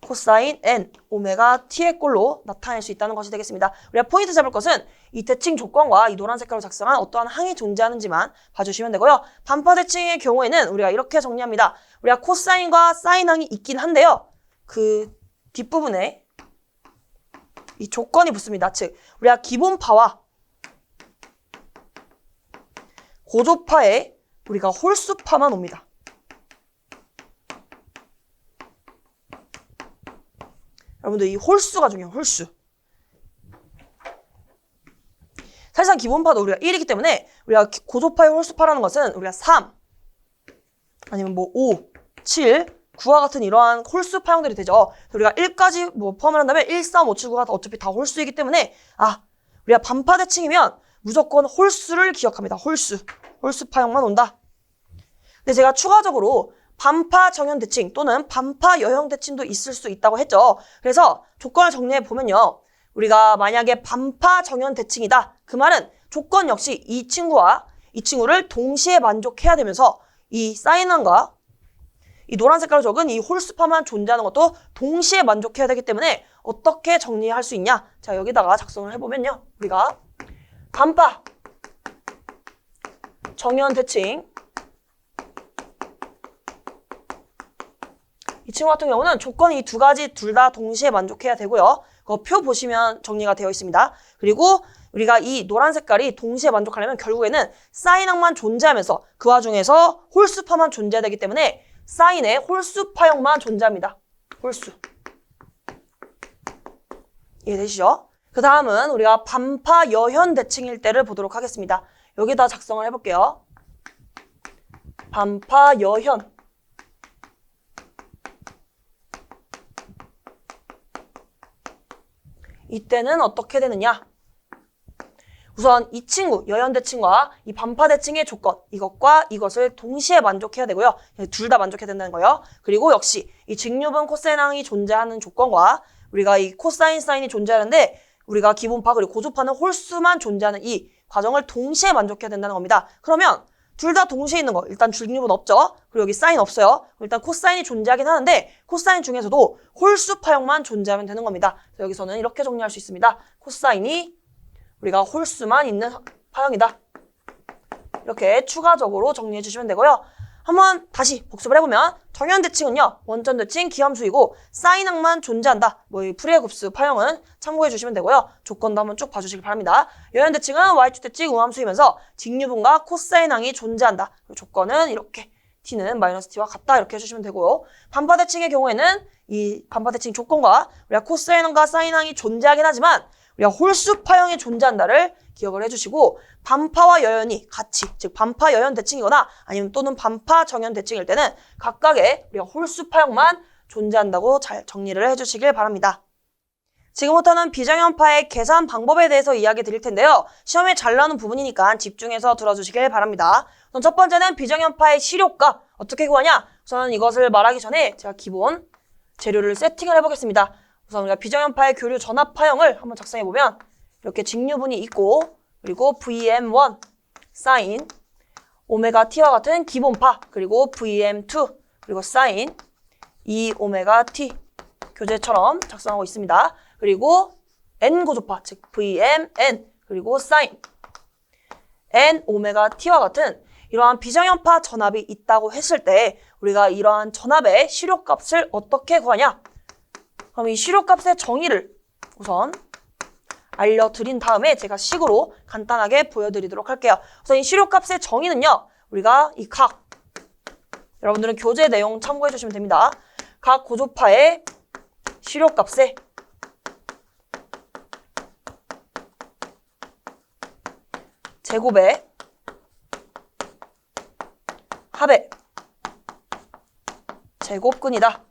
코사인 n 오메가 t의 꼴로 나타낼 수 있다는 것이 되겠습니다. 우리가 포인트 잡을 것은 이 대칭 조건과 이 노란 색깔로 작성한 어떠한 항이 존재하는지만 봐주시면 되고요. 반파 대칭의 경우에는 우리가 이렇게 정리합니다. 우리가 코사인과 사인 항이 있긴 한데요. 그 뒷부분에 이 조건이 붙습니다. 즉 우리가 기본파와 고조파에 우리가 홀수파만 옵니다. 여러분들 이 홀수가 중요해요. 홀수. 사실상 기본파도 우리가 1이기 때문에 우리가 고조파의 홀수파라는 것은 우리가 3 아니면 뭐 5, 7, 9와 같은 이러한 홀수파형들이 되죠. 우리가 1까지 뭐 포함을 한다면 1, 3, 5, 7, 9가 어차피 다 홀수이기 때문에 우리가 반파 대칭이면 무조건 홀수를 기억합니다. 홀수파형만 온다. 근데 제가 추가적으로 반파 정연 대칭 또는 반파 여형 대칭도 있을 수 있다고 했죠. 그래서 조건을 정리해 보면요. 우리가 만약에 반파 정연 대칭이다. 그 말은 조건 역시 이 친구를 동시에 만족해야 되면서 이 사인항과 이 노란 색깔로 적은 이 홀수파만 존재하는 것도 동시에 만족해야 되기 때문에 어떻게 정리할 수 있냐? 자, 여기다가 작성을 해보면요. 우리가 반파 정연 대칭 이 친구 같은 경우는 조건이 이 두 가지 둘 다 동시에 만족해야 되고요. 그 표 보시면 정리가 되어 있습니다. 그리고 우리가 이 노란 색깔이 동시에 만족하려면 결국에는 사인항만 존재하면서 그 와중에서 홀수파만 존재해야 되기 때문에 사인의 홀수파형만 존재합니다. 홀수. 이해되시죠? 그 다음은 우리가 반파 여현 대칭일 때를 보도록 하겠습니다. 여기다 작성을 해볼게요. 반파 여현. 이때는 어떻게 되느냐? 우선 이 친구, 여현 대칭과 이 반파 대칭의 조건, 이것과 이것을 동시에 만족해야 되고요. 둘 다 만족해야 된다는 거예요. 그리고 역시 이 직류분 코사인항이 존재하는 조건과 우리가 이 코사인 사인이 존재하는데 우리가 기본파 그리고 고조파는 홀수만 존재하는 이 과정을 동시에 만족해야 된다는 겁니다. 그러면 둘 다 동시에 있는 거 일단 직류분 없죠. 그리고 여기 사인 없어요. 일단 코사인이 존재하긴 하는데 코사인 중에서도 홀수파형만 존재하면 되는 겁니다. 그래서 여기서는 이렇게 정리할 수 있습니다. 코사인이 우리가 홀수만 있는 파형이다. 이렇게 추가적으로 정리해 주시면 되고요. 한번 다시 복습을 해보면 정연 대칭은요. 원점 대칭 기함수이고 사인항만 존재한다. 뭐 이 풀이의 급수 파형은 참고해 주시면 되고요. 조건도 한번 쭉 봐주시기 바랍니다. 여연 대칭은 y축 대칭 우함수이면서 직류분과 코사인항이 존재한다. 조건은 이렇게 t는 마이너스 t와 같다. 이렇게 해주시면 되고요. 반파 대칭의 경우에는 이 반파 대칭 조건과 우리가 코사인항과 사인항이 존재하긴 하지만 우리가 홀수파형이 존재한다를 기억을 해주시고 반파와 여연이 같이 즉 반파 여연 대칭이거나 아니면 또는 반파 정연 대칭일 때는 각각의 우리가 홀수파형만 존재한다고 잘 정리를 해주시길 바랍니다. 지금부터는 비정연파의 계산 방법에 대해서 이야기 드릴 텐데요. 시험에 잘 나오는 부분이니까 집중해서 들어주시길 바랍니다. 우선 첫 번째는 비정연파의 실효값 어떻게 구하냐? 우선 이것을 말하기 전에 제가 기본 재료를 세팅을 해보겠습니다. 우선 우리가 비정연파의 교류 전압파형을 한번 작성해보면 이렇게 직류분이 있고 그리고 VM1 사인 오메가 t와 같은 기본파 그리고 VM2 그리고 사인 2 오메가 t 교재처럼 작성하고 있습니다. 그리고 n 고조파 즉 VMN 그리고 사인 n 오메가 t와 같은 이러한 비정연파 전압이 있다고 했을 때 우리가 이러한 전압의 실효값을 어떻게 구하냐? 그럼 이 실효값의 정의를 우선 알려드린 다음에 제가 식으로 간단하게 보여드리도록 할게요. 우선 이 실효값의 정의는요. 우리가 이 각 여러분들은 교재 내용 참고해 주시면 됩니다. 각 고조파의 실효값의 제곱의 합의 제곱근이다.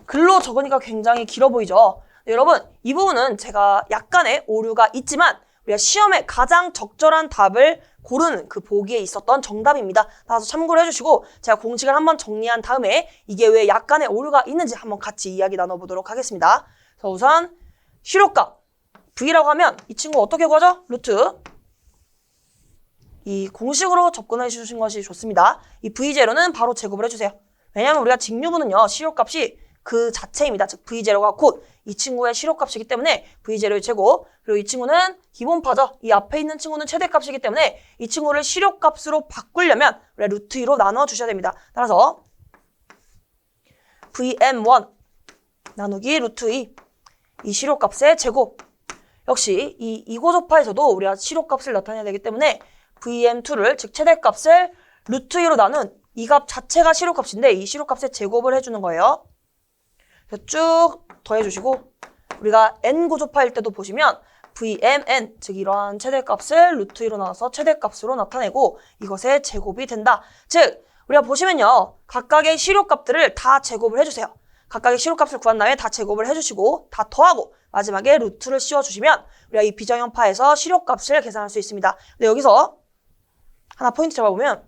글로 적으니까 굉장히 길어 보이죠? 네, 여러분 이 부분은 제가 약간의 오류가 있지만 우리가 시험에 가장 적절한 답을 고르는 그 보기에 있었던 정답입니다. 따라서 참고를 해주시고 제가 공식을 한번 정리한 다음에 이게 왜 약간의 오류가 있는지 한번 같이 이야기 나눠보도록 하겠습니다. 그래서 우선 실효값 V라고 하면 이 친구 어떻게 구하죠? 루트 이 공식으로 접근해 주신 것이 좋습니다. 이 V0는 바로 제곱을 해주세요. 왜냐하면 우리가 직류분은요, 실효값이 그 자체입니다. 즉 V0가 곧 이 친구의 실효값이기 때문에 V0의 제곱, 그리고 이 친구는 기본파죠. 이 앞에 있는 친구는 최대값이기 때문에 이 친구를 실효값으로 바꾸려면 우리가 루트 2로 나눠 주셔야 됩니다. 따라서 VM1 나누기 루트 2, 이 실효값의 제곱. 역시 이 이고조파에서도 우리가 실효값을 나타내야 되기 때문에 VM2를, 즉 최대값을 루트 2로 나눈 이 값 자체가 실효값인데 이 실효값의 제곱을 해주는 거예요. 그래서 쭉 더해주시고, 우리가 n고조파일 때도 보시면 VMN, 즉 이러한 최대값을 루트 2로 나눠서 최대값으로 나타내고 이것의 제곱이 된다. 즉 우리가 보시면요, 각각의 실효값들을 다 제곱을 해주세요. 각각의 실효값을 구한 다음에 다 제곱을 해주시고 다 더하고 마지막에 루트를 씌워주시면 우리가 이 비정형파에서 실효값을 계산할 수 있습니다. 근데 여기서 하나 포인트 잡아보면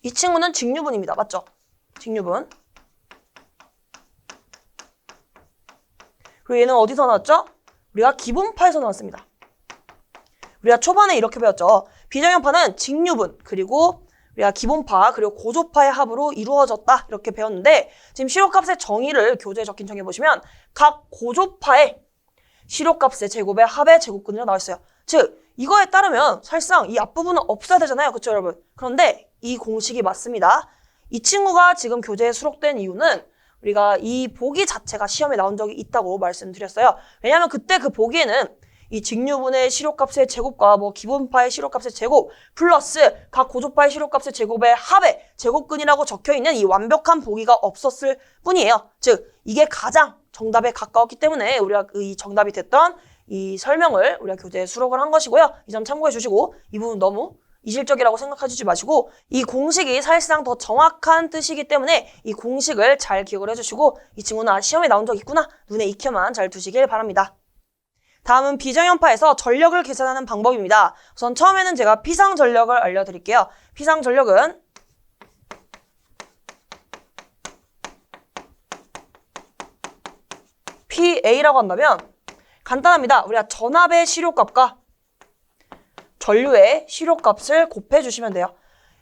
이 친구는 직류분입니다. 맞죠? 직류분. 그리고 얘는 어디서 나왔죠? 우리가 기본파에서 나왔습니다. 우리가 초반에 이렇게 배웠죠. 비정형파는 직류분, 그리고 우리가 기본파, 그리고 고조파의 합으로 이루어졌다. 이렇게 배웠는데 지금 실효값의 정의를 교재에 적힌 정의에 보시면 각 고조파의 실효값의 제곱의 합의 제곱근이라고 나와 있어요. 즉 이거에 따르면 사실상 이 앞부분은 없어야 되잖아요. 그렇죠, 여러분? 그런데 이 공식이 맞습니다. 이 친구가 지금 교재에 수록된 이유는 우리가 이 보기 자체가 시험에 나온 적이 있다고 말씀드렸어요. 왜냐하면 그때 그 보기에는 이 직류분의 실효값의 제곱과 뭐 기본파의 실효값의 제곱 플러스 각 고조파의 실효값의 제곱의 합의 제곱근이라고 적혀있는 이 완벽한 보기가 없었을 뿐이에요. 즉 이게 가장 정답에 가까웠기 때문에 우리가 이 정답이 됐던 이 설명을 우리가 교재에 수록을 한 것이고요. 이 점 참고해 주시고 이 부분 너무 이질적이라고 생각하지 마시고 이 공식이 사실상 더 정확한 뜻이기 때문에 이 공식을 잘 기억을 해주시고 이 친구는 시험에 나온 적 있구나 눈에 익혀만 잘 두시길 바랍니다. 다음은 비정형파에서 전력을 계산하는 방법입니다. 우선 처음에는 제가 피상전력을 알려드릴게요. 피상전력은 PA라고 한다면 간단합니다. 우리가 전압의 실효값과 전류의 실효값을 곱해주시면 돼요.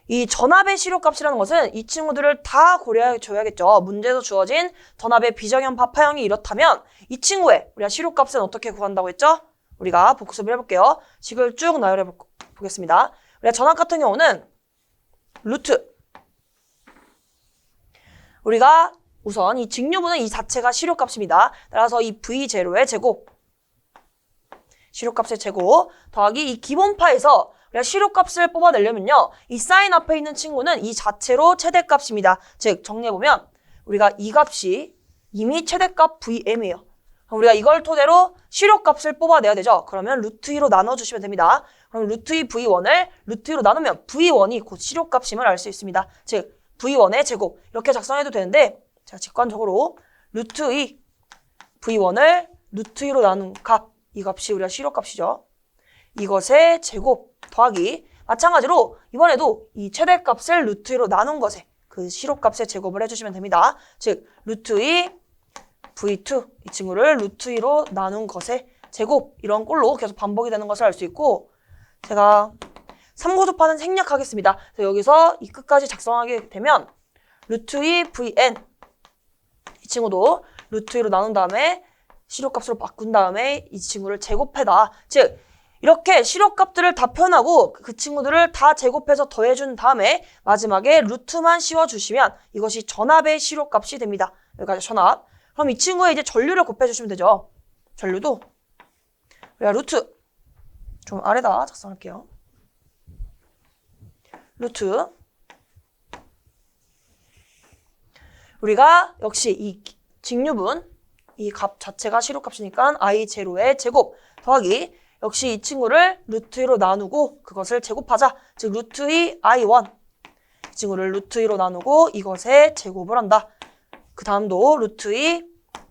이 전압의 실효값이라는 것은 이 친구들을 다 고려해 줘야겠죠. 문제에서 주어진 전압의 비정형파 파형이 이렇다면 이 친구의 우리가 실효값은 어떻게 구한다고 했죠? 우리가 복습을 해볼게요. 식을 쭉 나열해 보겠습니다. 우리가 전압 같은 경우는 루트. 우리가 우선 이 직류분은 이 자체가 실효값입니다. 따라서 이 V0의 제곱, 실효값의 제곱 더하기 이 기본파에서 우리가 실효값을 뽑아내려면요. 이 사인 앞에 있는 친구는 이 자체로 최대값입니다. 즉 정리해보면 우리가 이 값이 이미 최대값 VM이에요. 우리가 이걸 토대로 실효값을 뽑아내야 되죠. 그러면 루트 2로 나눠주시면 됩니다. 그럼 루트 2 V1을 루트 2로 나누면 V1이 곧 실효값임을 알 수 있습니다. 즉 V1의 제곱 이렇게 작성해도 되는데 자 직관적으로 루트 2 V1을 루트 2로 나눈 값, 이 값이 우리가 실효값이죠. 이것의 제곱 더하기 마찬가지로 이번에도 이 최대값을 루트 2로 나눈 것에 그 실효값의 제곱을 해주시면 됩니다. 즉 루트 2 V2 이 친구를 루트 2로 나눈 것의 제곱 이런 꼴로 계속 반복이 되는 것을 알 수 있고 제가 3고조파는 생략하겠습니다. 그래서 여기서 이 끝까지 작성하게 되면 루트 2 VN 이 친구도 루트 2로 나눈 다음에 실효값으로 바꾼 다음에 이 친구를 제곱해다. 즉 이렇게 실효값들을 다 표현하고 그 친구들을 다 제곱해서 더해준 다음에 마지막에 루트만 씌워주시면 이것이 전압의 실효값이 됩니다. 여기까지 전압. 그럼 이 친구에 이제 전류를 곱해주시면 되죠. 전류도 우리가 루트 좀 아래다 작성할게요. 루트 우리가 역시 이 직류분 이 값 자체가 실효값이니까 I0의 제곱 더하기 역시 이 친구를 루트 2로 나누고 그것을 제곱하자. 즉 루트 2 I1 이 친구를 루트 2로 나누고 이것의 제곱을 한다. 그 다음도 루트 2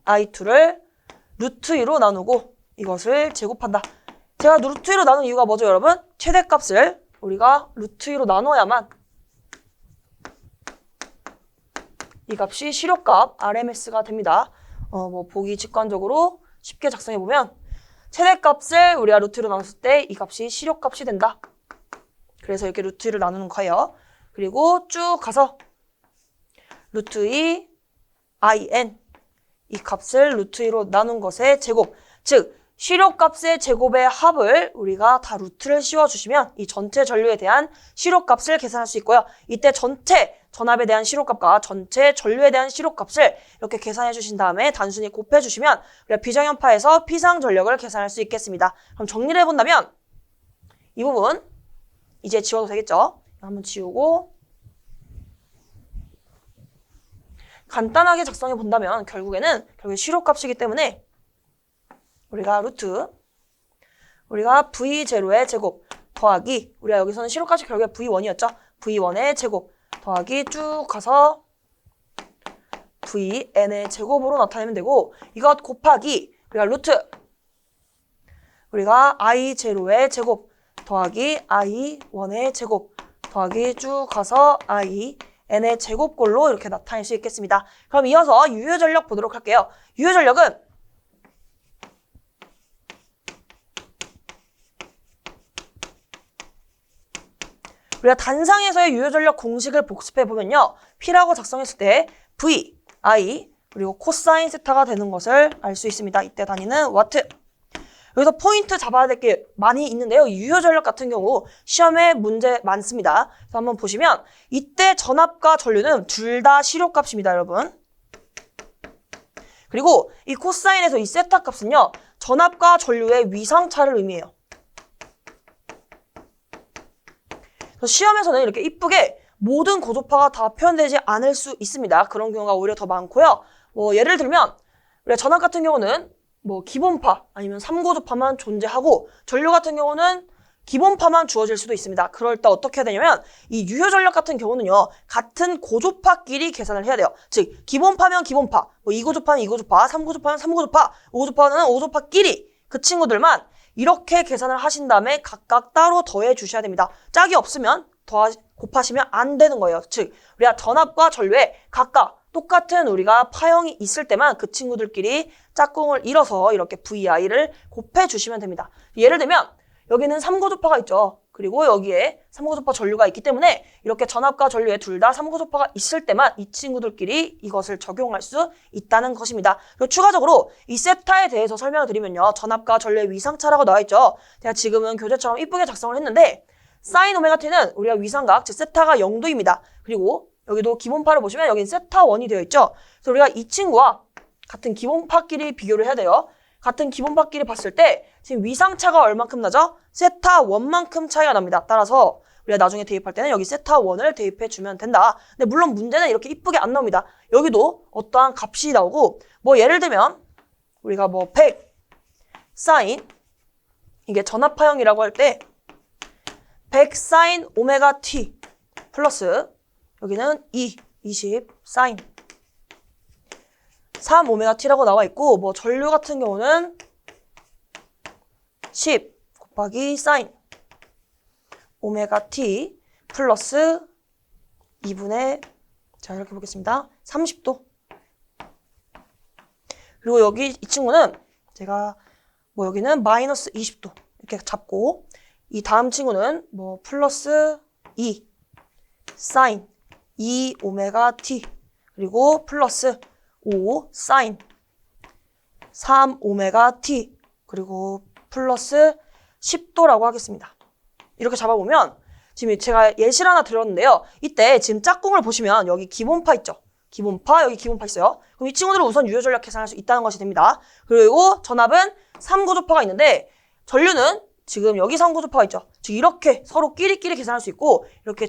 I2를 루트 2로 나누고 이것을 제곱한다. 제가 루트 2로 나눈 이유가 뭐죠, 여러분? 최대값을 우리가 루트 2로 나눠야만 이 값이 실효값 RMS가 됩니다. 뭐 보기 직관적으로 쉽게 작성해보면 최대값을 우리가 루트 2로 나눴을 때 이 값이 실효값이 된다. 그래서 이렇게 루트 2를 나누는 거예요. 그리고 쭉 가서 루트 2 in 이 값을 루트 2로 나눈 것의 제곱, 즉 시료값의 제곱의 합을 우리가 다 루트를 씌워주시면 이 전체 전류에 대한 시료값을 계산할 수 있고요. 이때 전체 전압에 대한 시료값과 전체 전류에 대한 시료값을 이렇게 계산해 주신 다음에 단순히 곱해 주시면 우리가 비정연파에서 피상 전력을 계산할 수 있겠습니다. 그럼 정리를 해본다면 이 부분 이제 지워도 되겠죠? 한번 지우고 간단하게 작성해 본다면 결국에 시료값이기 때문에 우리가 우리가 V0의 제곱 더하기 우리가 여기서는 시료값이 결국에 V1이었죠. V1의 제곱 더하기 쭉 가서 Vn의 제곱으로 나타내면 되고 이것 곱하기 우리가 I0의 제곱 더하기 I1의 제곱 더하기 쭉 가서 N의 제곱꼴로 이렇게 나타낼 수 있겠습니다. 그럼 이어서 유효전력 보도록 할게요. 유효전력은 우리가 단상에서의 유효전력 공식을 복습해보면요. P라고 작성했을 때 V, I, 그리고 코사인 세타가 되는 것을 알 수 있습니다. 이때 단위는 와트. 여기서 포인트 잡아야 될 게 많이 있는데요. 유효전력 같은 경우 시험에 문제 많습니다. 그래서 한번 보시면 이때 전압과 전류는 둘 다 시료값입니다, 여러분. 그리고 이 코사인에서 이 세타 값은요. 전압과 전류의 위상차를 의미해요. 그래서 시험에서는 이렇게 이쁘게 모든 고조파가 다 표현되지 않을 수 있습니다. 그런 경우가 오히려 더 많고요. 예를 들면 우리가 전압 같은 경우는 기본파 아니면 3고조파만 존재하고 전류 같은 경우는 기본파만 주어질 수도 있습니다. 그럴 때 어떻게 해야 되냐면 이 유효전력 같은 경우는요. 같은 고조파끼리 계산을 해야 돼요. 즉 기본파면 기본파, 2고조파는 2고조파, 3고조파는 3고조파, 5고조파는 5고조파끼리 그 친구들만 이렇게 계산을 하신 다음에 각각 따로 더해 주셔야 됩니다. 짝이 없으면 곱하시면 안 되는 거예요. 즉 우리가 전압과 전류에 각각 똑같은 우리가 파형이 있을 때만 그 친구들끼리 짝꿍을 이뤄서 이렇게 VI를 곱해 주시면 됩니다. 예를 들면 여기는 3고조파가 있죠. 그리고 여기에 3고조파 전류가 있기 때문에 이렇게 전압과 전류에 둘 다 3고조파가 있을 때만 이 친구들끼리 이것을 적용할 수 있다는 것입니다. 그리고 추가적으로 이 세타에 대해서 설명을 드리면요. 전압과 전류의 위상차라고 나와 있죠. 제가 지금은 교재처럼 이쁘게 작성을 했는데 사인 오메가 t는 우리가 위상각, 즉 세타가 0도입니다. 그리고 여기도 기본파를 보시면 여기는 세타 1이 되어 있죠. 그래서 우리가 이 친구와 같은 기본파끼리 비교를 해야 돼요. 같은 기본파끼리 봤을 때 지금 위상차가 얼만큼 나죠? 세타 1만큼 차이가 납니다. 따라서 우리가 나중에 대입할 때는 여기 세타 1을 대입해 주면 된다. 근데 물론 문제는 이렇게 이쁘게 안 나옵니다. 여기도 어떠한 값이 나오고 예를 들면 우리가 100 사인 이게 전압파형이라고 할 때 100 사인 오메가 t 플러스 여기는 20 사인 3 오메가 t라고 나와 있고 전류 같은 경우는 10 곱하기 사인 오메가 t 플러스 2분의 자 이렇게 보겠습니다. 30도. 그리고 여기 이 친구는 제가 여기는 마이너스 20도 이렇게 잡고 이 다음 친구는 플러스 2 사인 2 오메가 t 그리고 플러스 5 사인 3 오메가 t 그리고 플러스 10도라고 하겠습니다. 이렇게 잡아보면 지금 제가 예시를 하나 드렸는데요. 이때 지금 짝꿍을 보시면 여기 기본파 있죠. 기본파 여기 기본파 있어요. 그럼 이 친구들은 우선 유효전력 계산할 수 있다는 것이 됩니다. 그리고 전압은 3고조파가 있는데 전류는 지금 여기 3고조파가 있죠. 즉 이렇게 서로 끼리끼리 계산할 수 있고 이렇게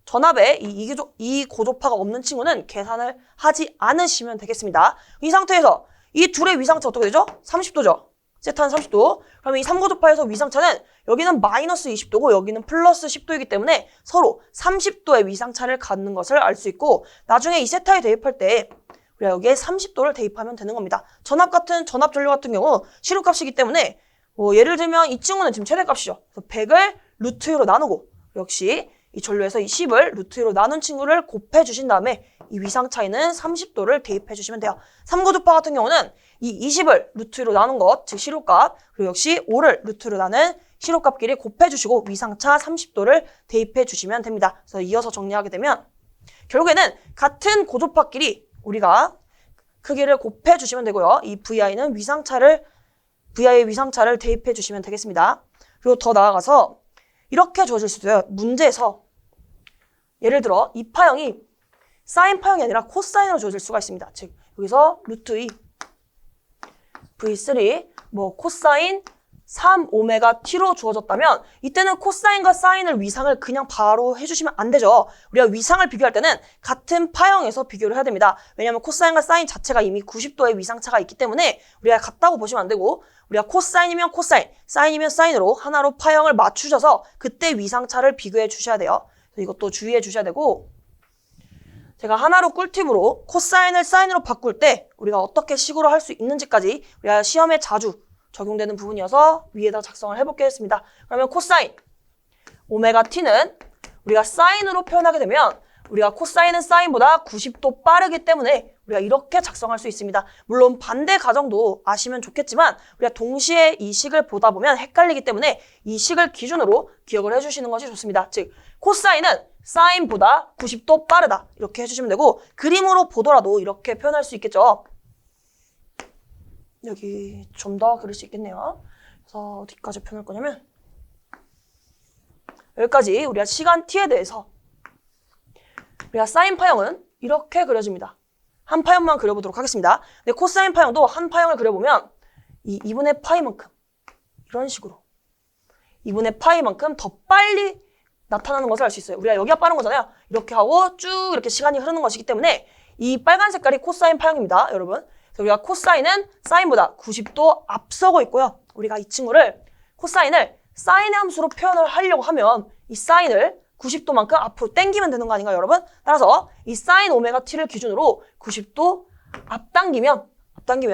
전압에 이 고조파가 없는 친구는 계산을 하지 않으시면 되겠습니다. 이 상태에서 이 둘의 위상차 어떻게 되죠? 30도죠. 세타는 30도. 그러면 이 3고조파에서 위상차는 여기는 마이너스 20도고 여기는 플러스 10도이기 때문에 서로 30도의 위상차를 갖는 것을 알 수 있고 나중에 이 세타에 대입할 때 우리가 여기에 30도를 대입하면 되는 겁니다. 전압 전류 같은 경우 시료값이기 때문에 예를 들면 이 친구는 지금 최대값이죠. 그래서 100을 루트 2로 나누고 역시 이 전류에서 이 10을 루트 2로 나눈 친구를 곱해 주신 다음에 이 위상 차이는 30도를 대입해 주시면 돼요. 3고조파 같은 경우는 이 20을 루트 2로 나눈 것, 즉 시료값, 그리고 역시 5를 루트 2로 나눈 시록값끼리 곱해주시고 위상차 30도를 대입해 주시면 됩니다. 그래서 이어서 정리하게 되면 결국에는 같은 고조파끼리 우리가 크기를 곱해 주시면 되고요. 이 VI의 위상차를 대입해 주시면 되겠습니다. 그리고 더 나아가서 이렇게 주어질 수도 있어요. 문제에서 예를 들어 이 파형이 사인 파형이 아니라 코사인으로 주어질 수가 있습니다. 즉 여기서 루트 2 V3 코사인 3오메가 t로 주어졌다면 이때는 코사인과 사인을 위상을 그냥 바로 해주시면 안 되죠. 우리가 위상을 비교할 때는 같은 파형에서 비교를 해야 됩니다. 왜냐하면 코사인과 사인 자체가 이미 90도의 위상차가 있기 때문에 우리가 같다고 보시면 안 되고 우리가 코사인이면 코사인, 사인이면 사인으로 하나로 파형을 맞추셔서 그때 위상차를 비교해 주셔야 돼요. 이것도 주의해 주셔야 되고 제가 하나로 꿀팁으로 코사인을 사인으로 바꿀 때 우리가 어떻게 식으로 할 수 있는지까지 우리가 시험에 자주 적용되는 부분이어서 위에다 작성을 해보겠습니다. 그러면 코사인 오메가 t는 우리가 사인으로 표현하게 되면 우리가 코사인은 사인보다 90도 빠르기 때문에 우리가 이렇게 작성할 수 있습니다. 물론 반대 가정도 아시면 좋겠지만 우리가 동시에 이 식을 보다 보면 헷갈리기 때문에 이 식을 기준으로 기억을 해주시는 것이 좋습니다. 즉 코사인은 사인보다 90도 빠르다 이렇게 해주시면 되고 그림으로 보더라도 이렇게 표현할 수 있겠죠. 여기 좀 더 그릴 수 있겠네요. 그래서 어디까지 표현할 거냐면 여기까지 우리가 시간 t에 대해서 우리가 사인 파형은 이렇게 그려집니다. 한 파형만 그려보도록 하겠습니다. 근데 코사인 파형도 한 파형을 그려보면 이 2분의 파이만큼 이런 식으로 2분의 파이만큼 더 빨리 나타나는 것을 알 수 있어요. 우리가 여기가 빠른 거잖아요. 이렇게 하고 쭉 이렇게 시간이 흐르는 것이기 때문에 이 빨간 색깔이 코사인 파형입니다. 여러분. 그래서 우리가 코사인은 사인보다 90도 앞서고 있고요. 우리가 이 친구를 코사인을 사인의 함수로 표현을 하려고 하면 이 사인을 90도만큼 앞으로 당기면 되는 거 아닌가요, 여러분? 따라서 이 사인 오메가 t를 기준으로 90도 앞당기면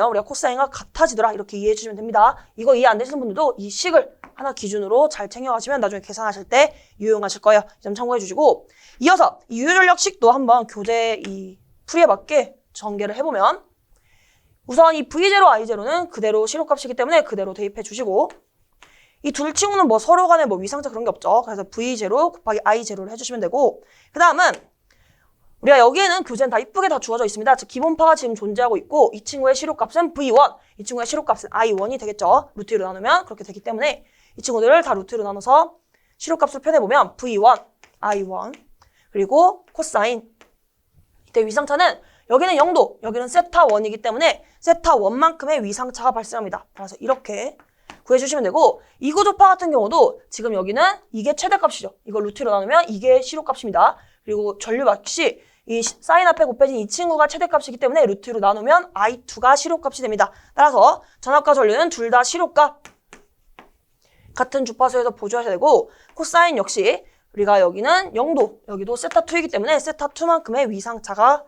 우리가 코사인과 같아지더라 이렇게 이해해 주시면 됩니다. 이거 이해 안 되시는 분들도 이 식을 하나 기준으로 잘 챙겨가시면 나중에 계산하실 때 유용하실 거예요. 이 점 참고해 주시고 이어서 이 유효전력식도 한번 교재 이 풀이에 맞게 전개를 해보면 우선 이 V0, I0는 그대로 시록값이기 때문에 그대로 대입해 주시고 이 둘 친구는 서로 간에 위상차 그런 게 없죠. 그래서 V0 곱하기 I0를 해주시면 되고 그 다음은 우리가 여기에는 교재는 다 이쁘게 다 주어져 있습니다. 즉 기본파가 지금 존재하고 있고 이 친구의 시록값은 V1, 이 친구의 시록값은 I1이 되겠죠. 루트 2로 나누면 그렇게 되기 때문에 이 친구들을 다 루트 2로 나눠서 시록값을 표현해보면 V1, I1 그리고 코사인 이때 위상차는 여기는 0도, 여기는 세타 1이기 때문에 세타 1만큼의 위상차가 발생합니다. 따라서 이렇게 구해주시면 되고 이 구조파 같은 경우도 지금 여기는 이게 최대값이죠. 이거 루트로 나누면 이게 시록값입니다. 그리고 전류 역시 이 사인 앞에 곱해진 이 친구가 최대값이기 때문에 루트로 나누면 I2가 시록값이 됩니다. 따라서 전압과 전류는 둘 다 시록값 같은 주파수에서 보조하셔야 되고 코사인 역시 우리가 여기는 0도, 여기도 세타2이기 때문에 세타2만큼의 위상차가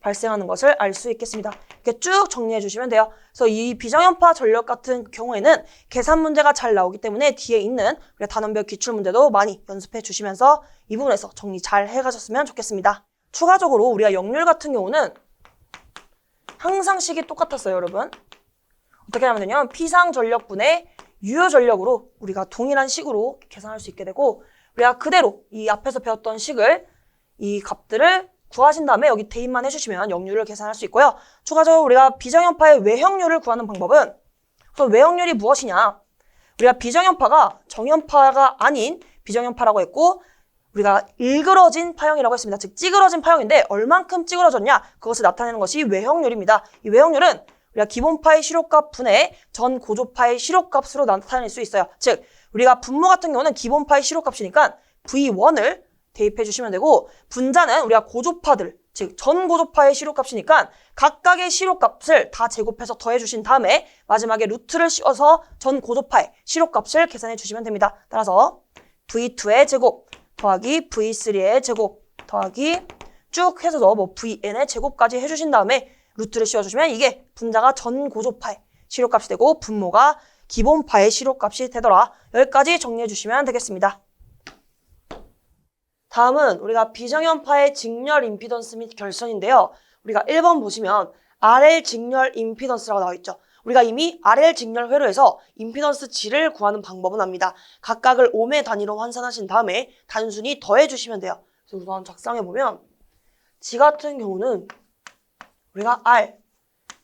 발생하는 것을 알 수 있겠습니다. 이렇게 쭉 정리해 주시면 돼요. 그래서 이 비정연파 전력 같은 경우에는 계산 문제가 잘 나오기 때문에 뒤에 있는 우리가 단원별 기출 문제도 많이 연습해 주시면서 이 부분에서 정리 잘 해가셨으면 좋겠습니다. 추가적으로 우리가 역률 같은 경우는 항상 식이 똑같았어요, 여러분. 어떻게 하면 되냐면 피상 전력분의 유효 전력으로 우리가 동일한 식으로 계산할 수 있게 되고 우리가 그대로 이 앞에서 배웠던 식을 이 값들을 구하신 다음에 여기 대입만 해주시면 역률을 계산할 수 있고요. 추가적으로 우리가 비정연파의 외형률을 구하는 방법은 우선 외형률이 무엇이냐? 우리가 비정연파가 정연파가 아닌 비정연파라고 했고 우리가 일그러진 파형이라고 했습니다. 즉 찌그러진 파형인데 얼만큼 찌그러졌냐? 그것을 나타내는 것이 외형률입니다. 이 외형률은 우리가 기본파의 시록값 분의 전 고조파의 시록값으로 나타낼 수 있어요. 즉 우리가 분모 같은 경우는 기본파의 시록값이니까 V1을 대입해 주시면 되고 분자는 우리가 고조파들, 즉 전 고조파의 시록값이니까 각각의 시록값을 다 제곱해서 더해 주신 다음에 마지막에 루트를 씌워서 전 고조파의 시록값을 계산해 주시면 됩니다. 따라서 V2의 제곱 더하기 V3의 제곱 더하기 쭉 해서 VN의 제곱까지 해주신 다음에 루트를 씌워주시면 이게 분자가 전 고조파의 시록값이 되고 분모가 기본파의 시록값이 되더라. 여기까지 정리해 주시면 되겠습니다. 다음은 우리가 비정연파의 직렬 임피던스 및 결선인데요. 우리가 1번 보시면 RL 직렬 임피던스라고 나와 있죠. 우리가 이미 RL 직렬 회로에서 임피던스 G를 구하는 방법은 압니다. 각각을 오메 단위로 환산하신 다음에 단순히 더해주시면 돼요. 그래서 우선 작성해보면 G 같은 경우는 우리가 R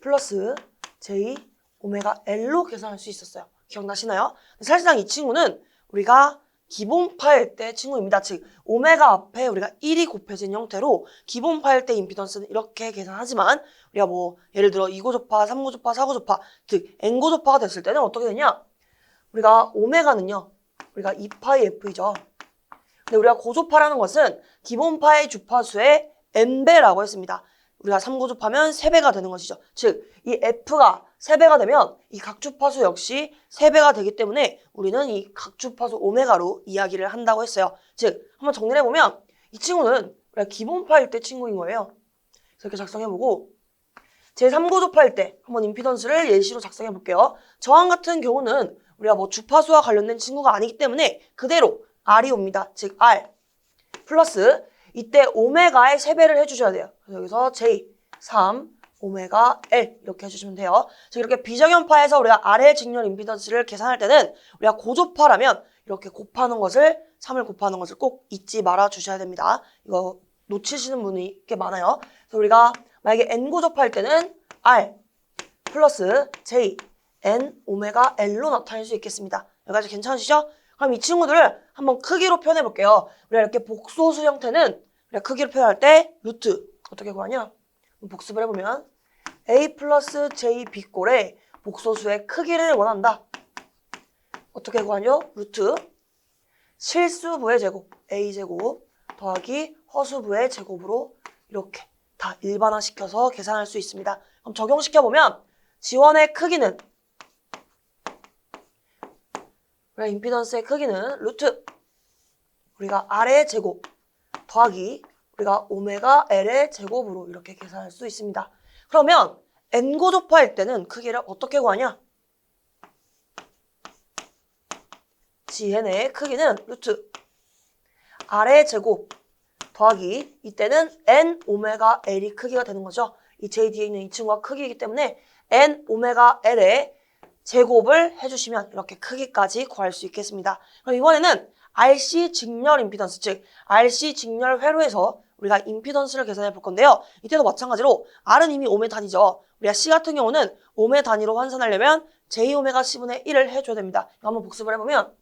플러스 J 오메가 L로 계산할 수 있었어요. 기억나시나요? 사실상 이 친구는 우리가 기본파일 때 친구입니다. 즉 오메가 앞에 우리가 1이 곱해진 형태로 기본파일 때 임피던스는 이렇게 계산하지만 우리가 뭐 예를 들어 2고조파, 3고조파, 4고조파 즉 n고조파가 됐을 때는 어떻게 되냐? 우리가 오메가는요. 우리가 2파이 f이죠. 근데 우리가 고조파라는 것은 기본파의 주파수의 n배라고 했습니다. 우리가 3고조파면 3배가 되는 것이죠. 즉 이 f가 3배가 되면 이 각주파수 역시 3배가 되기 때문에 우리는 이 각주파수 오메가로 이야기를 한다고 했어요. 즉 한번 정리를 해보면 이 친구는 우리가 기본파일 때 친구인 거예요. 그래서 이렇게 작성해보고 제3고조파일 때 한번 임피던스를 예시로 작성해볼게요. 저항 같은 경우는 우리가 뭐 주파수와 관련된 친구가 아니기 때문에 그대로 R이 옵니다. 즉 R 플러스 이때 오메가의 3배를 해주셔야 돼요. 그래서 여기서 J 3 오메가 L 이렇게 해주시면 돼요. 즉 이렇게 비정연파에서 우리가 RL 직렬 임피던스를 계산할 때는 우리가 고조파라면 이렇게 곱하는 것을 3을 곱하는 것을 꼭 잊지 말아 주셔야 됩니다. 이거 놓치시는 분이 꽤 많아요. 그래서 우리가 만약에 N고조파일 때는 R 플러스 J N 오메가 L로 나타낼 수 있겠습니다. 여기까지 괜찮으시죠? 그럼 이 친구들을 한번 크기로 표현해 볼게요. 우리가 이렇게 복소수 형태는 우리가 크기로 표현할 때 루트 어떻게 구하냐? 복습을 해보면 A 플러스 J B꼴의 복소수의 크기를 원한다. 어떻게 구하냐? 루트 실수부의 제곱 A제곱 더하기 허수부의 제곱으로 이렇게 다 일반화시켜서 계산할 수 있습니다. 그럼 적용시켜보면 지원의 크기는 우리가 임피던스의 크기는 루트 우리가 R의 제곱 더하기 우리가 오메가 L의 제곱으로 이렇게 계산할 수 있습니다. 그러면 N고조파일 때는 크기를 어떻게 구하냐? GN의 크기는 루트 R의 제곱 더하기 이때는 N 오메가 L이 크기가 되는 거죠. 이 JD에 있는 이 친구가 크기이기 때문에 N 오메가 L의 제곱을 해주시면 이렇게 크기까지 구할 수 있겠습니다. 그럼 이번에는 RC 직렬 임피던스, 즉 RC 직렬 회로에서 우리가 임피던스를 계산해 볼 건데요. 이때도 마찬가지로 R은 이미 오메 단위죠. 우리가 C 같은 경우는 오메 단위로 환산하려면 J 오메가 C분의 1을 해줘야 됩니다. 이거 한번 복습을 해보면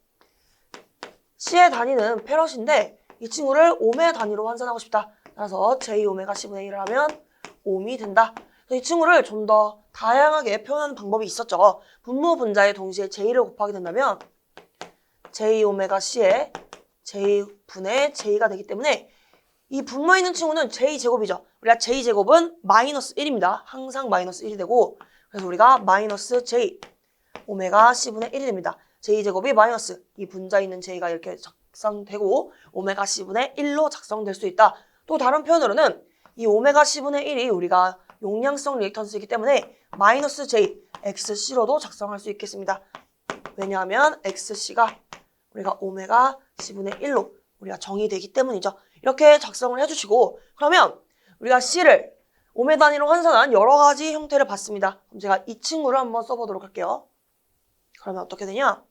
C의 단위는 페럿인데 이 친구를 오메 단위로 환산하고 싶다. 따라서 J 오메가 C분의 1을 하면 옴이 된다. 이 친구를 좀 더 다양하게 표현하는 방법이 있었죠. 분모 분자에 동시에 J를 곱하게 된다면 J 오메가 C에 J분의 J가 되기 때문에 이 분모에 있는 친구는 J제곱이죠. 우리가 J제곱은 마이너스 1입니다. 항상 마이너스 1이 되고 그래서 우리가 마이너스 J 오메가 C분의 1이 됩니다. J제곱이 마이너스 이 분자에 있는 J가 이렇게 작성되고 오메가 C분의 1로 작성될 수 있다. 또 다른 표현으로는 이 오메가 C분의 1이 우리가 용량성 리액턴스이기 때문에 마이너스 J XC로도 작성할 수 있겠습니다. 왜냐하면 XC가 우리가 오메가 C분의 1로 우리가 정의되기 때문이죠. 이렇게 작성을 해주시고 그러면 우리가 C를 오메 단위로 환산한 여러 가지 형태를 봤습니다. 그럼 제가 이 친구를 한번 써보도록 할게요. 그러면 어떻게 되냐?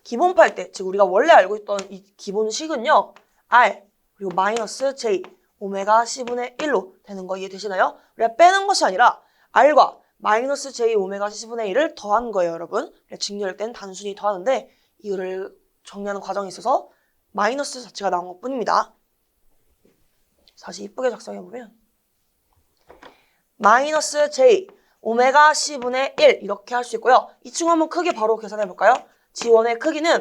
기본파일 때, 즉 우리가 원래 알고 있던 이 기본식은요. R 그리고 마이너스 J 오메가 C분의 1로 되는 거 이해되시나요? 우리가 빼는 것이 아니라 R과 마이너스 J 오메가 C분의 1을 더한 거예요, 여러분. 직렬일 때는 단순히 더하는데 이거를 정리하는 과정에 있어서 마이너스 자체가 나온 것 뿐입니다. 다시 이쁘게 작성해보면 마이너스 J 오메가 C분의 1 이렇게 할 수 있고요. 이 친구 한번 크게 바로 계산해볼까요? G1의 크기는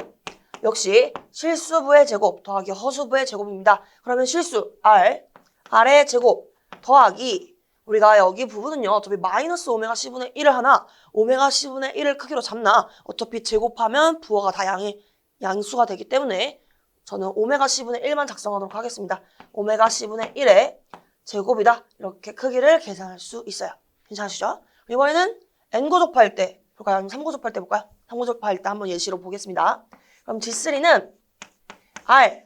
역시 실수부의 제곱 더하기 허수부의 제곱입니다. 그러면 실수 R의 제곱 더하기 우리가 여기 부분은요. 어차피 마이너스 오메가 C분의 1을 하나 오메가 C분의 1을 크기로 잡나 어차피 제곱하면 부호가 다 양수가 되기 때문에 저는 오메가 C분의 1만 작성하도록 하겠습니다. 오메가 C분의 1의 제곱이다. 이렇게 크기를 계산할 수 있어요. 괜찮으시죠? 이번에는 N고조파일 때 볼까요? 아니면 3고조파일 때 볼까요? 3고조파일 때 한번 예시로 보겠습니다. 그럼 G3는 R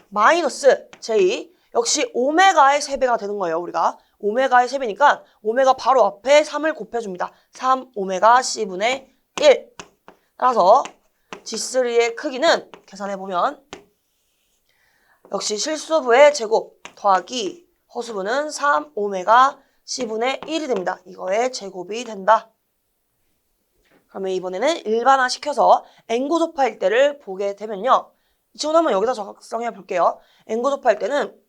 마이너스 J 역시 오메가의 3배가 되는 거예요. 우리가 오메가의 3배니까 오메가 바로 앞에 3을 곱해줍니다. 3 오메가 C분의 1. 따라서 G3의 크기는 계산해보면 역시 실수부의 제곱 더하기 허수부는 3 오메가 C분의 1이 됩니다. 이거의 제곱이 된다. 그러면 이번에는 일반화 시켜서 N고조파일 때를 보게 되면요. 이 친구도 한번 여기다 작성해 볼게요. N고조파일 때는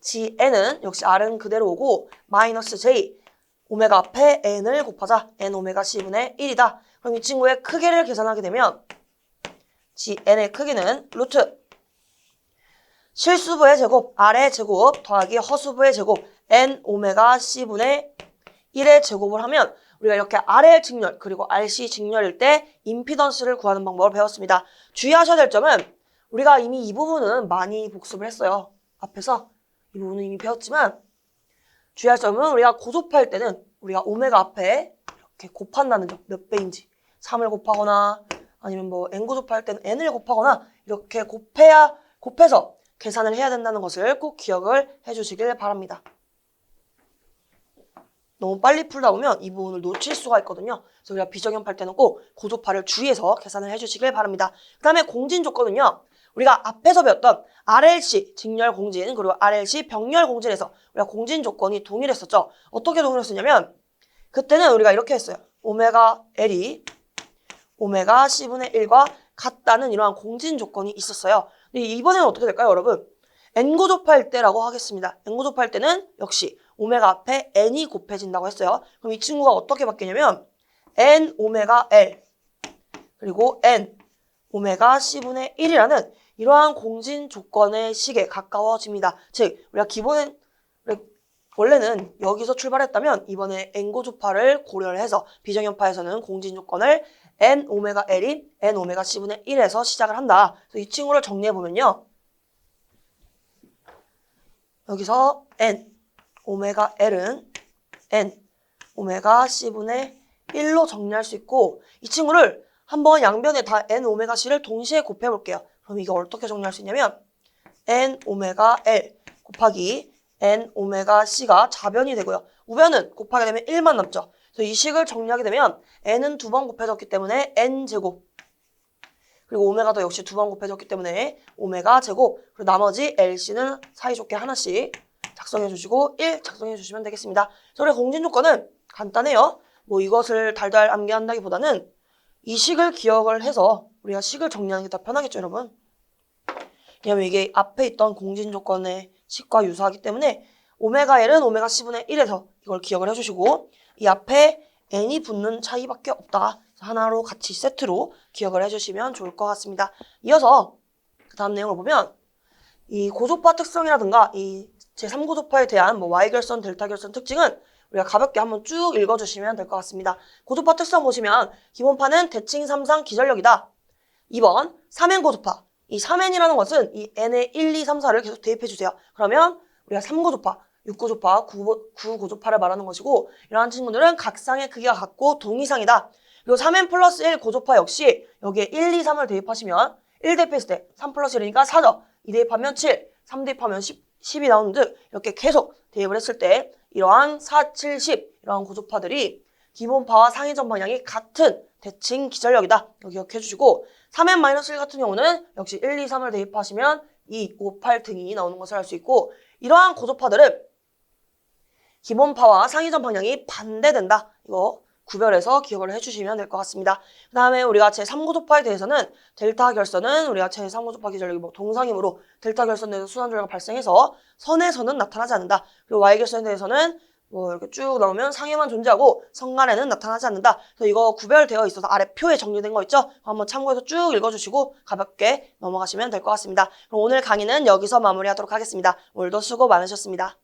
Gn은 역시 R은 그대로 오고 마이너스 J 오메가 앞에 N을 곱하자. N 오메가 C분의 1이다. 그럼 이 친구의 크기를 계산하게 되면 Gn의 크기는 루트 실수부의 제곱 R의 제곱 더하기 허수부의 제곱 N 오메가 C분의 1의 제곱을 하면 우리가 이렇게 RL 직렬 그리고 RC 직렬일 때 임피던스를 구하는 방법을 배웠습니다. 주의하셔야 될 점은 우리가 이미 이 부분은 많이 복습을 했어요. 앞에서 이 부분은 이미 배웠지만 주의할 점은 우리가 고조파일 때는 우리가 오메가 앞에 이렇게 곱한다는 점 몇 배인지 3을 곱하거나 아니면 뭐 N고조파일 때는 N을 곱하거나 이렇게 곱해서 계산을 해야 된다는 것을 꼭 기억을 해주시길 바랍니다. 너무 빨리 풀다 보면 이 부분을 놓칠 수가 있거든요. 그래서 우리가 비정연파일 때는 꼭 고조파를 주의해서 계산을 해주시길 바랍니다. 그 다음에 공진 조건은요. 우리가 앞에서 배웠던 RLC 직렬 공진 그리고 RLC 병렬 공진에서 우리가 공진 조건이 동일했었죠. 어떻게 동일했었냐면 그때는 우리가 이렇게 했어요. 오메가 L이 오메가 C분의 1과 같다는 이러한 공진 조건이 있었어요. 근데 이번에는 어떻게 될까요, 여러분? N고조파일 때라고 하겠습니다. N고조파일 때는 역시 오메가 앞에 N이 곱해진다고 했어요. 그럼 이 친구가 어떻게 바뀌냐면 N 오메가 L 그리고 N 오메가 C분의 1이라는 이러한 공진 조건의 식에 가까워집니다. 즉 우리가 원래는 여기서 출발했다면 이번에 N고조파를 고려를 해서 비정연파에서는 공진 조건을 N 오메가 L인 N 오메가 C분의 1에서 시작을 한다. 그래서 이 친구를 정리해보면요. 여기서 N 오메가 L은 N 오메가 C분의 1로 정리할 수 있고 이 친구를 한번 양변에 다 N 오메가 C를 동시에 곱해볼게요. 그럼 이거 어떻게 정리할 수 있냐면 N 오메가 L 곱하기 N 오메가 C가 좌변이 되고요. 우변은 곱하게 되면 1만 남죠. 그래서 이 식을 정리하게 되면 N은 2번 곱해졌기 때문에 N제곱 그리고 오메가도 역시 2번 곱해졌기 때문에 오메가 제곱 그리고 나머지 LC는 사이좋게 하나씩 작성해 주시고 1 작성해 주시면 되겠습니다. 저희 공진 조건은 간단해요. 뭐 이것을 달달 암기한다기보다는 이 식을 기억을 해서 우리가 식을 정리하는 게 더 편하겠죠, 여러분. 왜냐면 이게 앞에 있던 공진 조건의 식과 유사하기 때문에 오메가 L은 오메가 C분의 1에서 이걸 기억을 해주시고 이 앞에 N이 붙는 차이밖에 없다. 하나로 같이 세트로 기억을 해주시면 좋을 것 같습니다. 이어서 그 다음 내용을 보면 이 고조파 특성이라든가 이 제3고조파에 대한 뭐 Y결선, 델타결선 특징은 우리가 가볍게 한번 쭉 읽어주시면 될 것 같습니다. 고조파 특성 보시면 기본파는 대칭 3상 기전력이다. 2번 3N 고조파. 이 3N이라는 것은 이 N의 1, 2, 3, 4를 계속 대입해주세요. 그러면 우리가 3고조파, 6고조파, 9고조파를 말하는 것이고 이러한 친구들은 각 쌍의 크기가 같고 동이상이다. 그리고 3N 플러스 1 고조파 역시 여기에 1, 2, 3을 대입하시면 1 대입했을 때 3 플러스 1이니까 4죠. 2 대입하면 7, 3 대입하면 10이 나오는 등 이렇게 계속 대입을 했을 때 이러한 4, 7, 10 이러한 고조파들이 기본파와 상위점 방향이 같은 대칭 기전력이다. 이거 기억해 주시고 3N-1 같은 경우는 역시 1, 2, 3을 대입하시면 2, 5, 8 등이 나오는 것을 알 수 있고 이러한 고조파들은 기본파와 상위점 방향이 반대된다. 이거 구별해서 기억을 해주시면 될 것 같습니다. 그 다음에 우리가 제3고조파에 대해서는 델타 결선은 우리가 제3고조파 기전력이 뭐 동상이므로 델타 결선에서 순환조례가 발생해서 선에서는 나타나지 않는다. 그리고 Y결선에 대해서는 뭐 이렇게 쭉 나오면 상에만 존재하고 선간에는 나타나지 않는다. 그래서 이거 구별되어 있어서 아래 표에 정리된 거 있죠? 한번 참고해서 쭉 읽어주시고 가볍게 넘어가시면 될 것 같습니다. 그럼 오늘 강의는 여기서 마무리하도록 하겠습니다. 오늘도 수고 많으셨습니다.